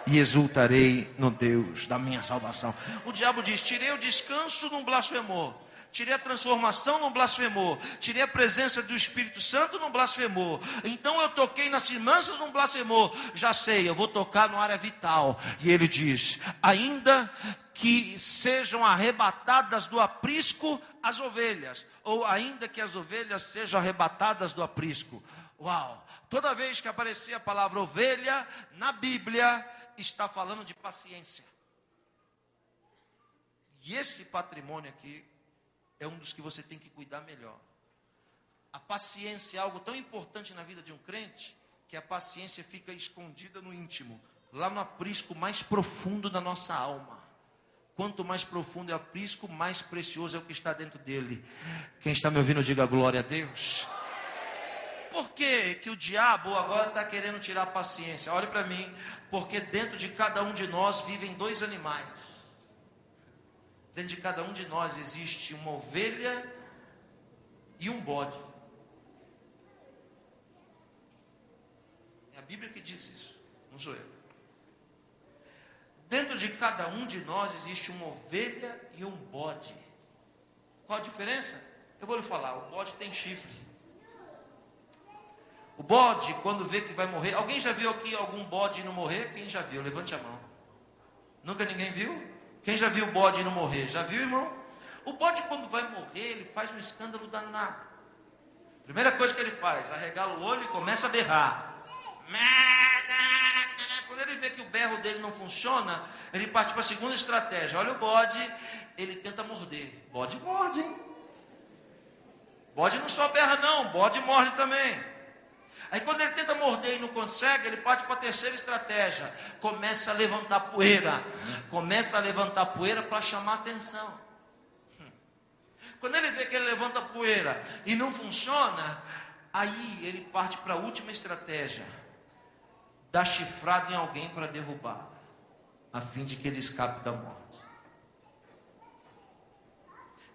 e exultarei no Deus da minha salvação. O diabo diz: tirei o descanso num blasfemor, tirei a transformação num blasfemor, tirei a presença do Espírito Santo num blasfemor. Então eu toquei nas finanças num blasfemor. Já sei, eu vou tocar na área vital. E ele diz: ainda que sejam arrebatadas do aprisco as ovelhas, ou ainda que as ovelhas sejam arrebatadas do aprisco. Uau! Toda vez que aparecer a palavra ovelha na Bíblia, está falando de paciência. E esse patrimônio aqui é um dos que você tem que cuidar melhor. A paciência é algo tão importante na vida de um crente, que a paciência fica escondida no íntimo, lá no aprisco mais profundo da nossa alma. Quanto mais profundo é o aprisco, mais precioso é o que está dentro dele. Quem está me ouvindo, diga glória a Deus. Por que o diabo agora está querendo tirar a paciência? Olhe para mim, porque dentro de cada um de nós vivem dois animais. Dentro de cada um de nós existe uma ovelha e um bode. É a Bíblia que diz isso, não sou eu. Dentro de cada um de nós existe uma ovelha e um bode. Qual a diferença? Eu vou lhe falar, o bode tem chifre. O bode, quando vê que vai morrer, alguém já viu aqui algum bode não morrer? Quem já viu? Levante a mão. Nunca ninguém viu? Quem já viu o bode não morrer? Já viu, irmão? O bode, quando vai morrer, ele faz um escândalo danado. Primeira coisa que ele faz, arregala o olho e começa a berrar. Quando ele vê que o berro dele não funciona, ele parte para a segunda estratégia. Olha o bode, ele tenta morder. Bode morde, hein? Bode não só berra não, bode morde também. Aí quando ele tenta morder e não consegue, ele parte para a terceira estratégia. Começa a levantar poeira. Começa a levantar poeira para chamar atenção. Quando ele vê que ele levanta poeira e não funciona, aí ele parte para a última estratégia. Dá chifrada em alguém para derrubar, a fim de que ele escape da morte.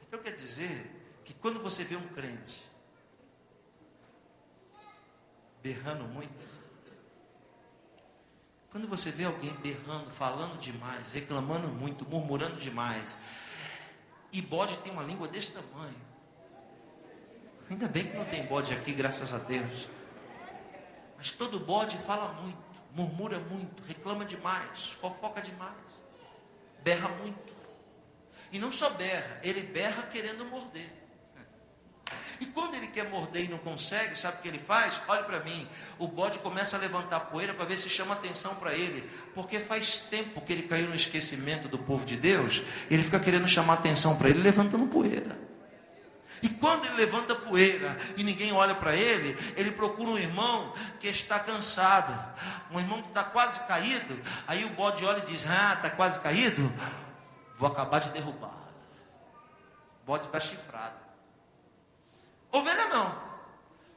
Então quer dizer que quando você vê um crente berrando muito, quando você vê alguém berrando, falando demais, reclamando muito, murmurando demais, e bode tem uma língua desse tamanho, ainda bem que não tem bode aqui, graças a Deus, mas todo bode fala muito, murmura muito, reclama demais, fofoca demais, berra muito, e não só berra, ele berra querendo morder. E quando ele quer morder e não consegue, sabe o que ele faz? Olha para mim, o bode começa a levantar poeira para ver se chama atenção para ele, porque faz tempo que ele caiu no esquecimento do povo de Deus, ele fica querendo chamar atenção para ele, levantando poeira. E quando ele levanta poeira e ninguém olha para ele, ele procura um irmão que está cansado, um irmão que está quase caído, aí o bode olha e diz, está quase caído? Vou acabar de derrubar. O bode está chifrado. Ovelha não.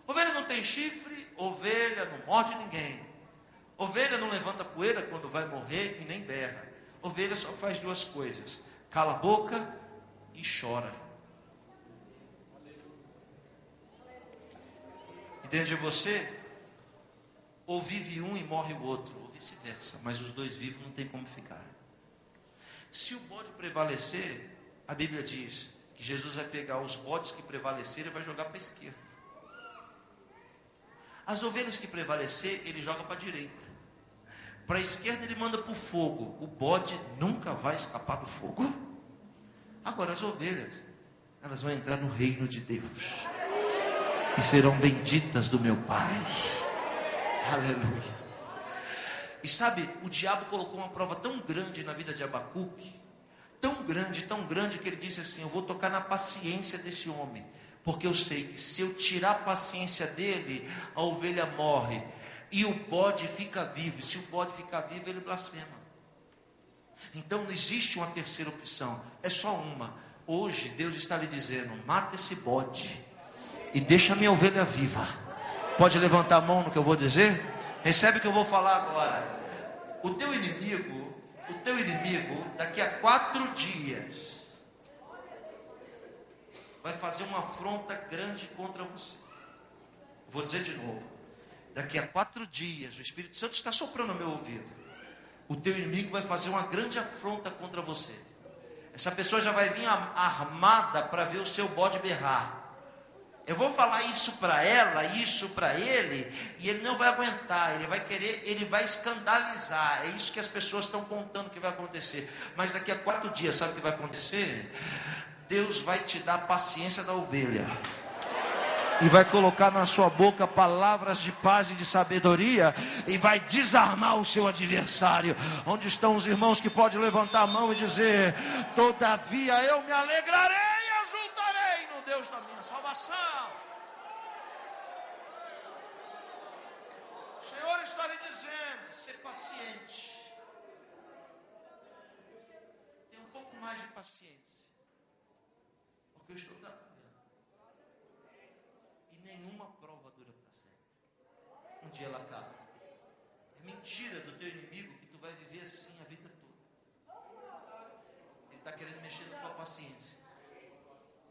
Ovelha não tem chifre, ovelha não morde ninguém. Ovelha não levanta poeira quando vai morrer e nem berra. Ovelha só faz duas coisas: cala a boca e chora. E dentro de você, ou vive um e morre o outro, ou vice-versa, mas os dois vivos não tem como ficar. Se o bode prevalecer, a Bíblia diz que Jesus vai pegar os bodes que prevaleceram e vai jogar para a esquerda. As ovelhas que prevalecer, ele joga para a direita. Para a esquerda ele manda para o fogo. O bode nunca vai escapar do fogo. Agora as ovelhas, elas vão entrar no reino de Deus e serão benditas do meu Pai. Aleluia. E sabe, o diabo colocou uma prova tão grande na vida de Abacuque, tão grande que ele disse assim, eu vou tocar na paciência desse homem, porque eu sei que se eu tirar a paciência dele, a ovelha morre, e o bode fica vivo, e se o bode ficar vivo, ele blasfema. Então não existe uma terceira opção, é só uma. Hoje Deus está lhe dizendo, mata esse bode, e deixa a minha ovelha viva. Pode levantar a mão no que eu vou dizer? Recebe o que eu vou falar agora. O teu inimigo, daqui a 4 dias, vai fazer uma afronta grande contra você. Vou dizer de novo. Daqui a 4 dias, o Espírito Santo está soprando no meu ouvido. O teu inimigo vai fazer uma grande afronta contra você. Essa pessoa já vai vir armada para ver o seu bode berrar. Eu vou falar isso para ela, isso para ele, e ele não vai aguentar, ele vai querer, ele vai escandalizar. É isso que as pessoas estão contando que vai acontecer. Mas daqui a 4 dias, sabe o que vai acontecer? Deus vai te dar a paciência da ovelha. E vai colocar na sua boca palavras de paz e de sabedoria, e vai desarmar o seu adversário. Onde estão os irmãos que podem levantar a mão e dizer, todavia eu me alegrarei e exultarei no Deus da minha salvação. O Senhor está lhe dizendo, ser paciente. Tenha um pouco mais de paciência, porque eu estou trabalhando. E nenhuma prova dura para sempre. Um dia ela acaba. É mentira do teu inimigo que tu vai viver assim a vida toda. Ele está querendo mexer na tua paciência.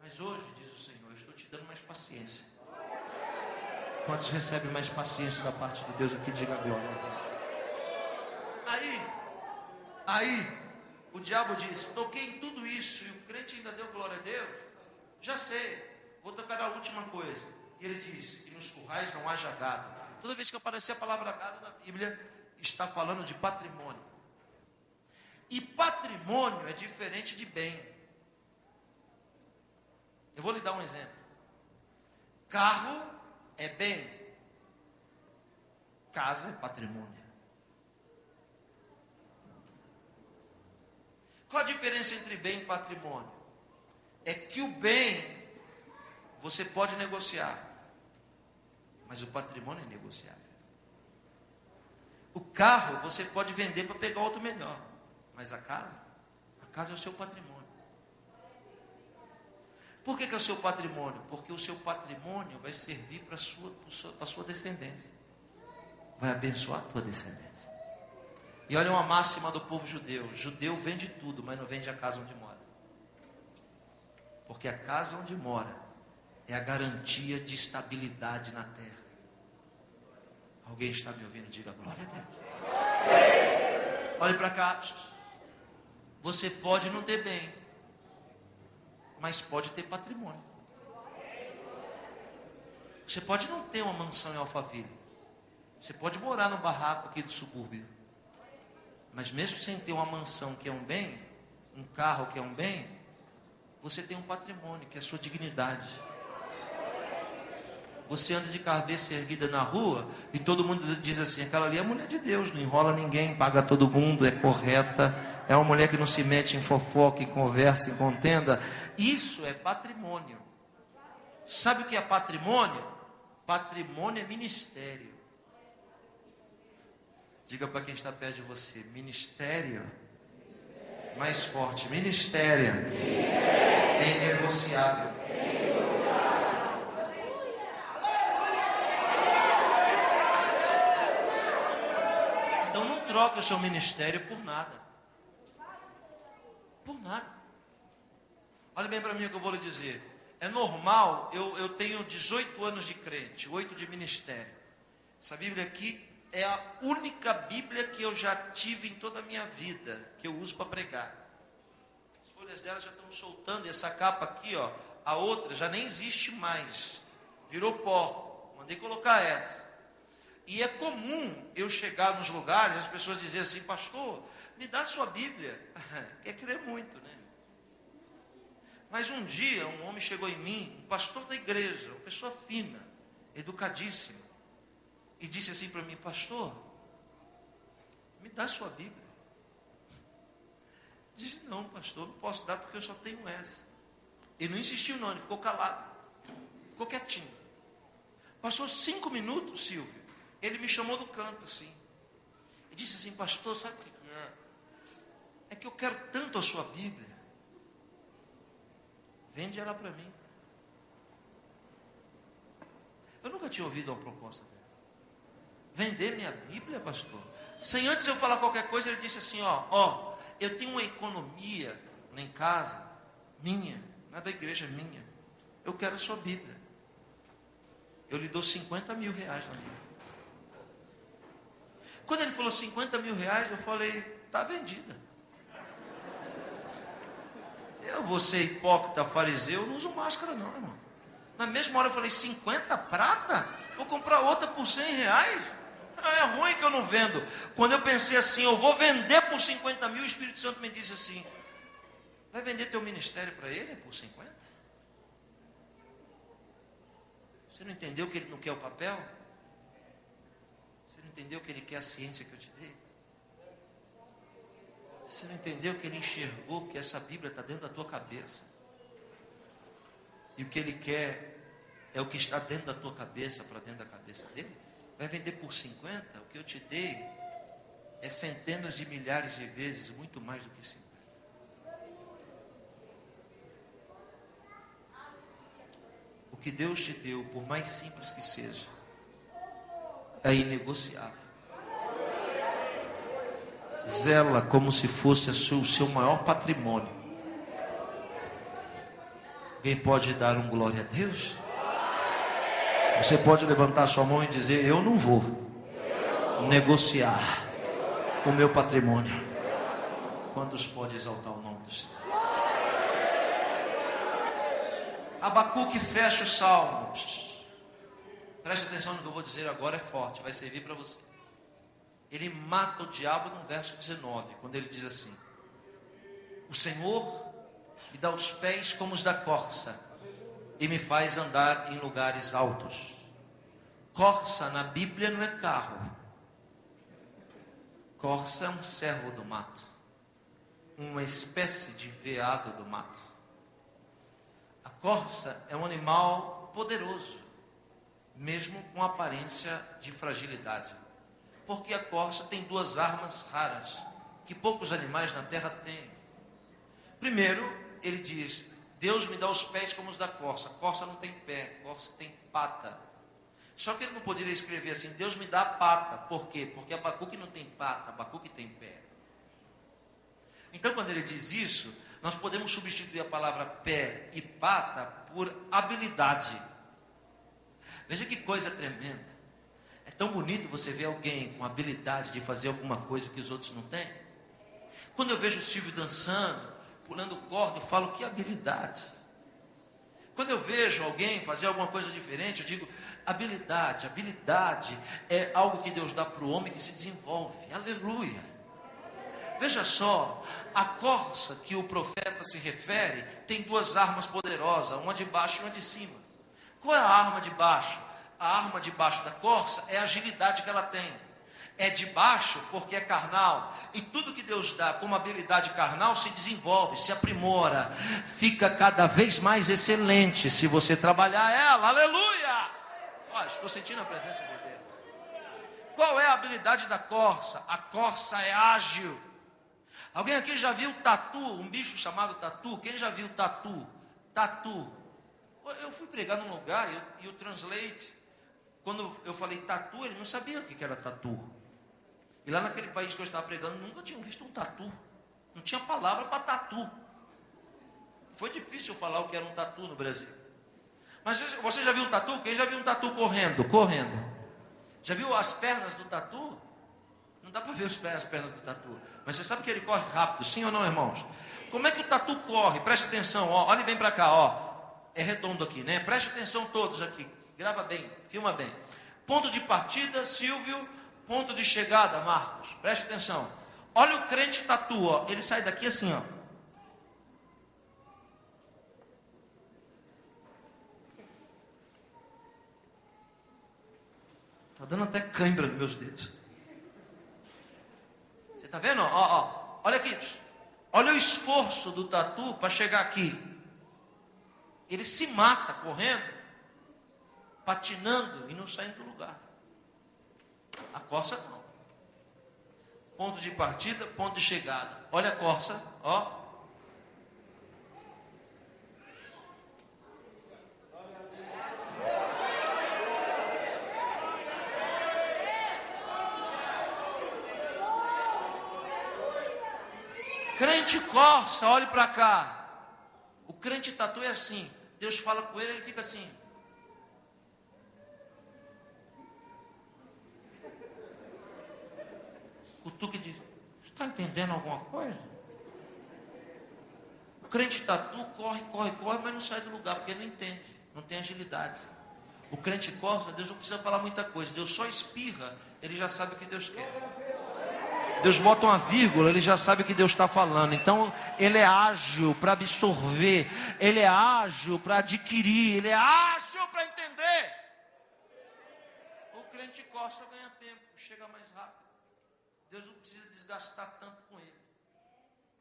Mas hoje, diz o Senhor, eu estou te dando mais paciência. Quantos recebem mais paciência da parte de Deus aqui? Diga glória a Deus. Aí, o diabo disse, toquei em tudo isso, e o crente ainda deu glória a Deus. Já sei, vou tocar a última coisa. E ele diz que nos currais não haja gado. Toda vez que aparecer a palavra gado na Bíblia, está falando de patrimônio. E patrimônio é diferente de bem. Eu vou lhe dar um exemplo. Carro é bem. Casa é patrimônio. Qual a diferença entre bem e patrimônio? É que o bem você pode negociar, mas o patrimônio é negociável. O carro você pode vender para pegar outro melhor, mas a casa é o seu patrimônio. Por que é o seu patrimônio? Porque o seu patrimônio vai servir para a sua descendência. Vai abençoar a tua descendência. E olha uma máxima do povo judeu. Judeu vende tudo, mas não vende a casa onde mora. Porque a casa onde mora é a garantia de estabilidade na terra. Alguém está me ouvindo? Diga glória a Deus. Olhe para cá. Você pode não ter bem, mas pode ter patrimônio. Você pode não ter uma mansão em Alphaville. Você pode morar no barraco aqui do subúrbio. Mas mesmo sem ter uma mansão que é um bem, um carro que é um bem, você tem um patrimônio que é a sua dignidade. Você anda de cabeça erguida na rua e todo mundo diz assim, aquela ali é a mulher de Deus, não enrola ninguém, paga todo mundo, é correta, é uma mulher que não se mete em fofoca, em conversa, em contenda. Isso é patrimônio. Sabe o que é patrimônio? Patrimônio é ministério. Diga para quem está perto de você, ministério. Mais forte, ministério. É inegociável. Então não troque o seu ministério por nada. Por nada. Olha bem para mim o que eu vou lhe dizer. É normal, eu tenho 18 anos de crente, 8 de ministério. Essa Bíblia aqui é a única Bíblia que eu já tive em toda a minha vida, que eu uso para pregar. As folhas dela já estão soltando, e essa capa aqui, ó, a outra já nem existe mais, virou pó, mandei colocar essa. E é comum eu chegar nos lugares, as pessoas dizerem assim, pastor, me dá sua Bíblia. Quer crer muito, né? Mas um dia um homem chegou em mim, um pastor da igreja, uma pessoa fina, educadíssima, e disse assim para mim, pastor, me dá sua Bíblia. Disse, não, pastor, não posso dar porque eu só tenho essa. Ele não insistiu não, ele ficou calado, ficou quietinho. Passou 5 minutos, Silvio, ele me chamou do canto assim, e disse assim, pastor, sabe o que é? É que eu quero tanto a sua Bíblia, vende ela para mim. Eu nunca tinha ouvido uma proposta dessa. Vender minha Bíblia, pastor? Sem antes eu falar qualquer coisa, ele disse assim, ó, eu tenho uma economia lá em casa, minha, não é da igreja, minha. Eu quero a sua Bíblia. Eu lhe dou 50 mil reais na Bíblia. Quando ele falou 50 mil reais, eu falei, está vendida. Eu vou ser hipócrita, fariseu, não uso máscara não, irmão. Na mesma hora eu falei, 50 prata? Vou comprar outra por 100 reais? É ruim que eu não vendo. Quando eu pensei assim, eu vou vender por 50 mil, o Espírito Santo me disse assim, vai vender teu ministério para ele por 50? Você não entendeu que ele não quer o papel? Você não entendeu que ele quer a ciência que eu te dei? Você não entendeu que ele enxergou que essa Bíblia está dentro da tua cabeça? E o que ele quer é o que está dentro da tua cabeça para dentro da cabeça dele? Vai vender por 50? O que eu te dei é centenas de milhares de vezes, muito mais do que 50. O que Deus te deu, por mais simples que seja, é inegociável. Zela como se fosse o seu maior patrimônio. Alguém pode dar um glória a Deus? Você pode levantar sua mão e dizer, eu não vou negociar o meu patrimônio. Quantos pode exaltar o nome do Senhor? Abacuque fecha o salmo. Preste atenção no que eu vou dizer agora, é forte, vai servir para você. Ele mata o diabo no verso 19, quando ele diz assim: o Senhor me dá os pés como os da corça e me faz andar em lugares altos. Corça na Bíblia não é carro. Corça é um servo do mato, uma espécie de veado do mato. A corça é um animal poderoso, mesmo com aparência de fragilidade, porque a corça tem duas armas raras que poucos animais na terra têm. Primeiro, ele diz: Deus me dá os pés como os da corça. Corça não tem pé, corça tem pata. Só que ele não poderia escrever assim: Deus me dá a pata. Por quê? Porque Abacuque não tem pata, Abacuque tem pé. Então, quando ele diz isso, nós podemos substituir a palavra pé e pata por habilidade. Veja que coisa tremenda. É tão bonito você ver alguém com habilidade de fazer alguma coisa que os outros não têm. Quando eu vejo o Silvio dançando, pulando corda, eu falo: que habilidade. Quando eu vejo alguém fazer alguma coisa diferente, eu digo: habilidade. Habilidade é algo que Deus dá para o homem que se desenvolve. Aleluia. Veja só, a corça que o profeta se refere tem duas armas poderosas, uma de baixo e uma de cima. Qual é a arma de baixo? A arma de baixo da corça é a agilidade que ela tem. É de baixo porque é carnal, e tudo que Deus dá como habilidade carnal se desenvolve, se aprimora, fica cada vez mais excelente se você trabalhar ela. Aleluia! Olha, estou sentindo a presença de Deus. Qual é a habilidade da corça? A corça é ágil. Alguém aqui já viu tatu, um bicho chamado tatu? Quem já viu tatu? Tatu. Eu fui pregar num lugar e o translate, quando eu falei tatu, ele não sabia o que era tatu. E lá naquele país que eu estava pregando, nunca tinham visto um tatu. Não tinha palavra para tatu. Foi difícil falar o que era um tatu no Brasil. Mas você já viu um tatu? Quem já viu um tatu correndo? Já viu as pernas do tatu? Não dá para ver as pernas do tatu. Mas você sabe que ele corre rápido, sim ou não, irmãos? Como é que o tatu corre? Preste atenção, ó, olhe bem para cá, ó. É redondo aqui, né? Preste atenção todos aqui. Grava bem, filma bem. Ponto de partida, Silvio. Ponto de chegada, Marcos. Preste atenção. Olha o crente tatu, ó. Ele sai daqui assim, ó. Tá dando até cãibra nos meus dedos. Você tá vendo? Ó. Olha aqui. Olha o esforço do tatu para chegar aqui. Ele se mata correndo, patinando e não saindo do lugar. A corça não. Ponto de partida, ponto de chegada. Olha a corça, ó. Crente corça, olhe para cá. O crente tatu é assim. Deus fala com ele, ele fica assim. O tu que diz: você está entendendo alguma coisa? O crente tatu corre, mas não sai do lugar, porque ele não entende, não tem agilidade. O crente corça, Deus não precisa falar muita coisa. Deus só espirra, ele já sabe o que Deus quer. Deus bota uma vírgula, ele já sabe o que Deus está falando. Então, ele é ágil para absorver, ele é ágil para adquirir, ele é ágil para entender. O crente corça ganha tempo, chega mais rápido. Deus não precisa desgastar tanto com ele.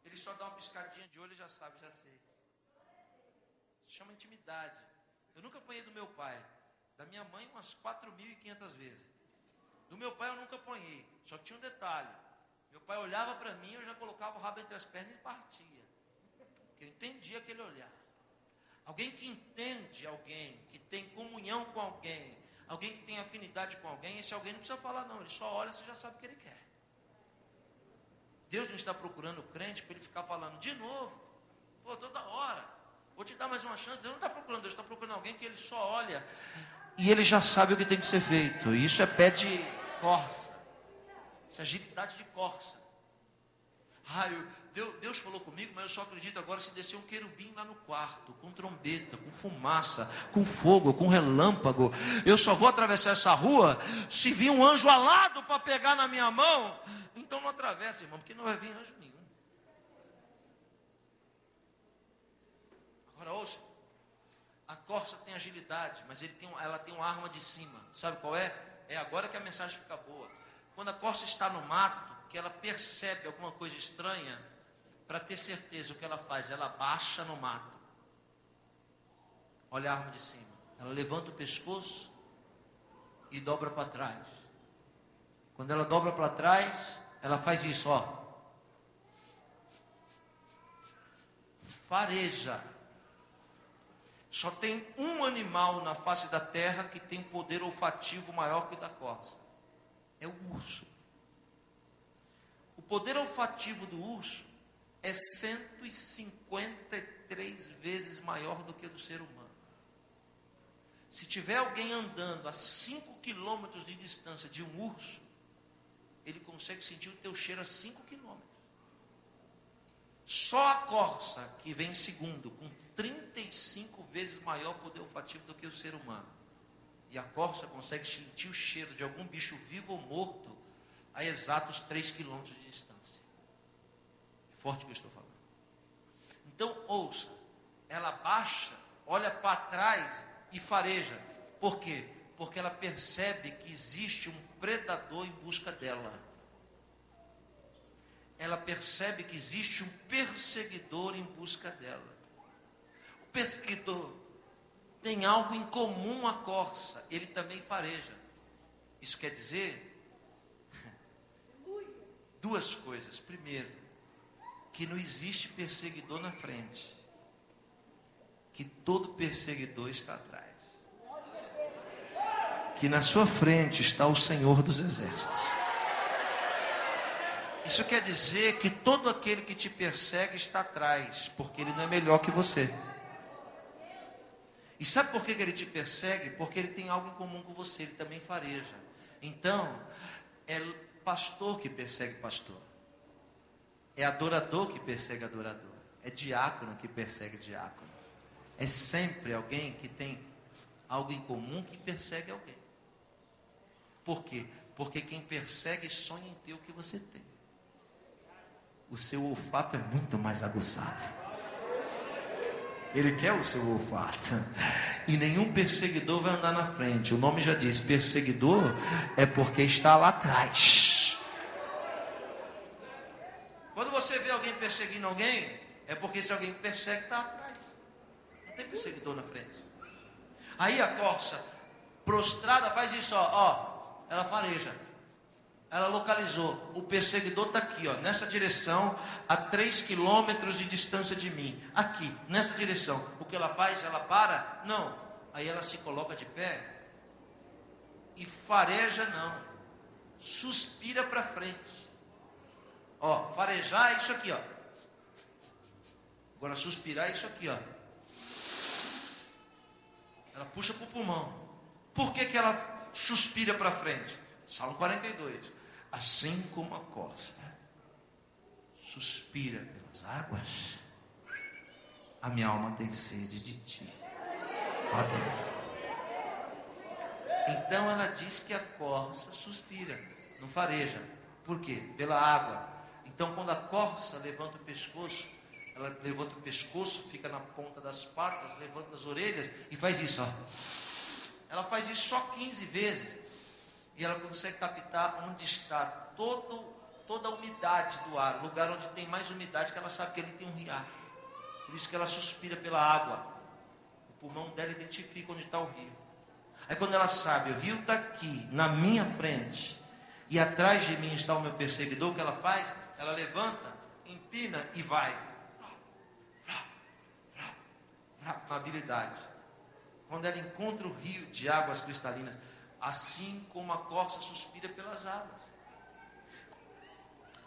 Ele só dá uma piscadinha de olho e já sabe, já sei. Se chama intimidade. Eu nunca apanhei do meu pai. Da minha mãe umas 4.500 vezes. Do meu pai eu nunca apanhei. Só que tinha um detalhe. Meu pai olhava para mim, eu já colocava o rabo entre as pernas e partia. Porque eu entendia aquele olhar. Alguém que entende alguém, que tem comunhão com alguém, alguém que tem afinidade com alguém, esse alguém não precisa falar não, ele só olha, você já sabe o que ele quer. Deus não está procurando o crente para ele ficar falando de novo, toda hora, vou te dar mais uma chance. Deus não está procurando, Deus está procurando alguém que ele só olha e ele já sabe o que tem que ser feito. E isso é pé de corça, isso é agilidade de corça. Deus falou comigo, mas eu só acredito agora se descer um querubim lá no quarto, com trombeta, com fumaça, com fogo, com relâmpago. Eu só vou atravessar essa rua se vir um anjo alado para pegar na minha mão. Então não atravessa, irmão, porque não vai vir anjo nenhum. Agora ouça, a corça tem agilidade, mas ela tem uma arma de cima. Sabe qual é? É agora que a mensagem fica boa. Quando a corça está no mato, que ela percebe alguma coisa estranha, para ter certeza o que ela faz, ela baixa no mato. Olha a arma de cima. Ela levanta o pescoço e dobra para trás. Quando ela dobra para trás, ela faz isso, ó. Fareja. Só tem um animal na face da terra que tem poder olfativo maior que o da corça. É o urso. O poder olfativo do urso é 153 vezes maior do que o do ser humano. Se tiver alguém andando a 5 quilômetros de distância de um urso, ele consegue sentir o teu cheiro a 5 quilômetros. Só a corça, que vem em segundo, com 35 vezes maior poder olfativo do que o ser humano. E a corça consegue sentir o cheiro de algum bicho vivo ou morto a exatos 3 quilômetros de distância. É forte o que eu estou falando. Então, ouça, ela baixa, olha para trás e fareja. Por quê? Porque ela percebe que existe um predador em busca dela. Ela percebe que existe um perseguidor em busca dela. O perseguidor tem algo em comum à corça, ele também fareja. Isso quer dizer duas coisas. Primeiro, que não existe perseguidor na frente, que todo perseguidor está atrás, que na sua frente está o Senhor dos Exércitos. Isso quer dizer que todo aquele que te persegue está atrás, porque ele não é melhor que você. E sabe por que ele te persegue? Porque ele tem algo em comum com você, ele também fareja. Então, é pastor que persegue pastor. É adorador que persegue adorador. É diácono que persegue diácono. É sempre alguém que tem algo em comum que persegue alguém. Por quê? Porque quem persegue sonha em ter o que você tem. O seu olfato é muito mais aguçado. Ele quer o seu olfato. E nenhum perseguidor vai andar na frente. O nome já diz, perseguidor é porque está lá atrás. Quando você vê alguém perseguindo alguém, é porque se alguém persegue, está atrás. Não tem perseguidor na frente. Aí a corça, prostrada, faz isso, ó, ela fareja. Ela localizou, o perseguidor está aqui, ó, nessa direção, a 3 quilômetros de distância de mim, aqui, nessa direção. O que ela faz? Ela para? Não. Aí ela se coloca de pé e fareja não, suspira para frente. Ó, farejar é isso aqui, ó. Agora suspirar é isso aqui, ó. Ela puxa para o pulmão. Por que que ela suspira para frente? Salmo 42. Assim como a corça suspira pelas águas, a minha alma tem sede de ti, ó Deus. Então ela diz que a corça suspira, não fareja. Por quê? Pela água. Então quando a corça levanta o pescoço, ela levanta o pescoço, fica na ponta das patas, levanta as orelhas e faz isso, ó. Ela faz isso só 15 vezes. E ela consegue captar onde está toda a umidade do ar. Lugar onde tem mais umidade, que ela sabe que ali tem um riacho. Por isso que ela suspira pela água. O pulmão dela identifica onde está o rio. Aí quando ela sabe, o rio está aqui, na minha frente, e atrás de mim está o meu perseguidor, o que ela faz? Ela levanta, empina e vai. Com habilidade. Quando ela encontra o rio de águas cristalinas, assim como a corça suspira pelas águas.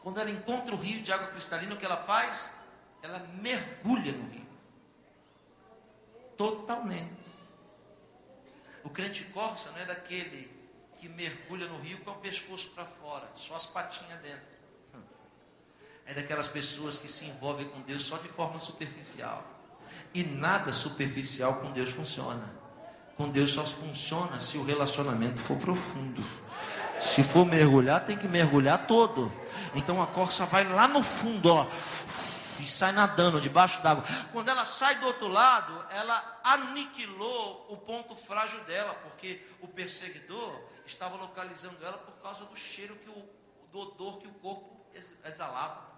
Quando ela encontra o rio de água cristalina, o que ela faz? Ela mergulha no rio. Totalmente. O crente corça não é daquele que mergulha no rio com o pescoço para fora, só as patinhas dentro. é daquelas pessoas que se envolvem com Deus só de forma superficial. E nada superficial com Deus funciona. Com Deus só funciona se o relacionamento for profundo. Se for mergulhar, tem que mergulhar todo. Então a corça vai lá no fundo, ó, e sai nadando debaixo d'água. Quando ela sai do outro lado, ela aniquilou o ponto frágil dela, porque o perseguidor estava localizando ela por causa do cheiro, do odor que o corpo exalava.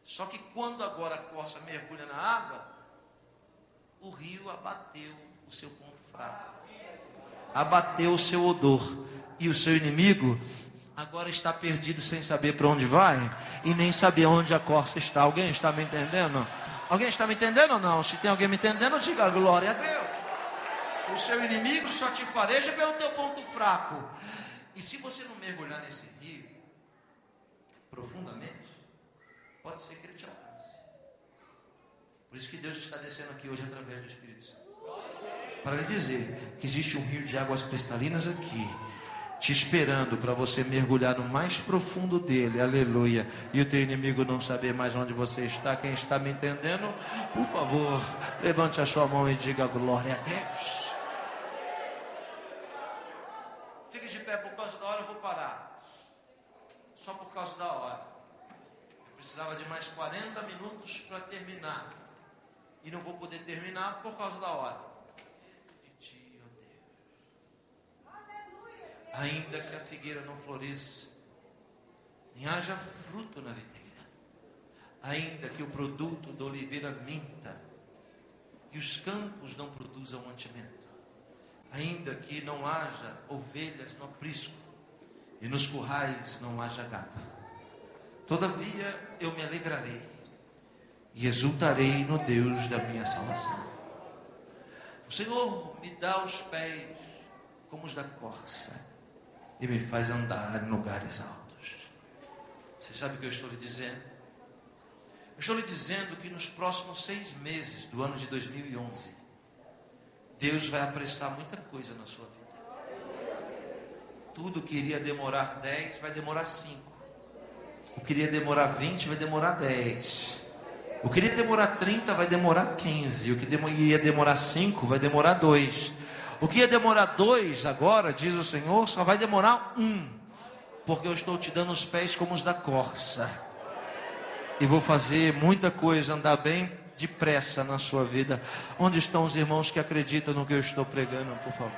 Só que quando agora a corça mergulha na água, o rio abateu o seu ponto fraco, abateu o seu odor, e o seu inimigo agora está perdido sem saber para onde vai e nem saber onde a corça está. Alguém está me entendendo? Alguém está me entendendo ou não? Se tem alguém me entendendo, diga glória a Deus. O seu inimigo só te fareja pelo teu ponto fraco. E se você não mergulhar nesse rio profundamente, pode ser que ele te alcance. Por isso que Deus está descendo aqui hoje através do Espírito Santo, para lhe dizer que existe um rio de águas cristalinas aqui, te esperando para você mergulhar no mais profundo dele, aleluia, e o teu inimigo não saber mais onde você está. Quem está me entendendo, por favor, levante a sua mão e diga glória a Deus. Fique de pé, por causa da hora eu vou parar, só por causa da hora. Eu precisava de mais 40 minutos para terminar, e não vou poder terminar por causa da hora. Ainda que a figueira não floresça, nem haja fruto na videira, ainda que o produto da oliveira minta, e os campos não produzam mantimento, ainda que não haja ovelhas no aprisco, e nos currais não haja gado, todavia eu me alegrarei, e exultarei no Deus da minha salvação. O Senhor me dá os pés como os da corça, e me faz andar em lugares altos. Você sabe o que eu estou lhe dizendo? Eu estou lhe dizendo que nos próximos 6 meses do ano de 2011, Deus vai apressar muita coisa na sua vida. Tudo que iria demorar 10, vai demorar 5. O que iria demorar 20, vai demorar 10. O que iria demorar 30, vai demorar 15. O que ia demorar 5, vai demorar 2. O que ia demorar 2 agora, diz o Senhor, só vai demorar 1. Porque eu estou te dando os pés como os da corça. E vou fazer muita coisa, andar bem depressa na sua vida. Onde estão os irmãos que acreditam no que eu estou pregando, por favor?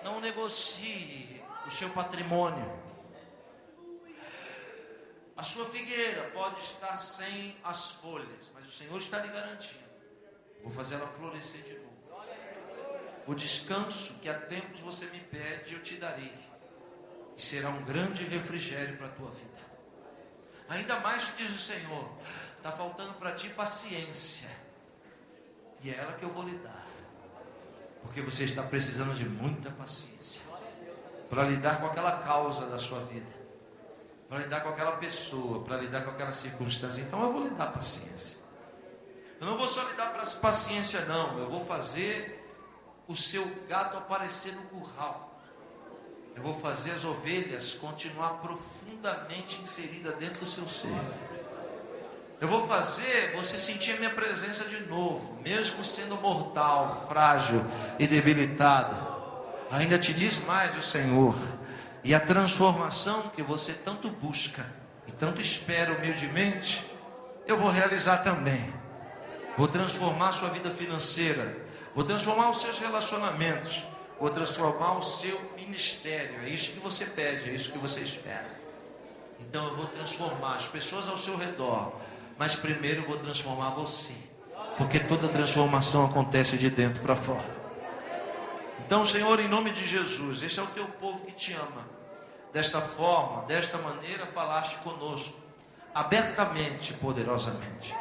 Não negocie o seu patrimônio. A sua figueira pode estar sem as folhas, mas o Senhor está lhe garantindo: vou fazer ela florescer de novo. O descanso que há tempos você me pede, eu te darei, e será um grande refrigério para a tua vida. Ainda mais, diz o Senhor, está faltando para ti paciência, e é ela que eu vou lhe dar, porque você está precisando de muita paciência para lidar com aquela causa da sua vida, para lidar com aquela pessoa, para lidar com aquela circunstância. Então eu vou lhe dar paciência. Eu não vou só lhe dar paciência, não. Eu vou fazer o seu gado aparecer no curral. Eu vou fazer as ovelhas continuar profundamente inseridas dentro do seu ser. Eu vou fazer você sentir a minha presença de novo, mesmo sendo mortal, frágil e debilitado. Ainda te diz mais o Senhor: e a transformação que você tanto busca e tanto espera humildemente, eu vou realizar também. Vou transformar a sua vida financeira, vou transformar os seus relacionamentos, vou transformar o seu ministério. É isso que você pede, é isso que você espera. Então eu vou transformar as pessoas ao seu redor, mas primeiro eu vou transformar você, porque toda transformação acontece de dentro para fora. Então, Senhor, em nome de Jesus, esse é o teu povo que te ama. Desta forma, desta maneira, falaste conosco, abertamente, poderosamente.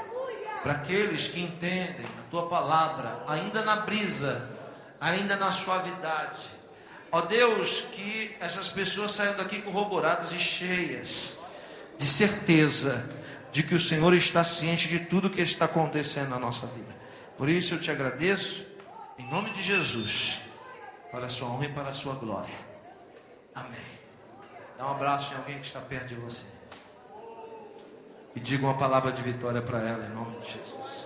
Para aqueles que entendem a tua palavra, ainda na brisa, ainda na suavidade. Ó Deus, que essas pessoas saiam daqui corroboradas e cheias de certeza de que o Senhor está ciente de tudo que está acontecendo na nossa vida. Por isso eu te agradeço, em nome de Jesus, para a sua honra e para a sua glória. Amém. Dá um abraço em alguém que está perto de você. e diga uma palavra de vitória para ela, em nome de Jesus.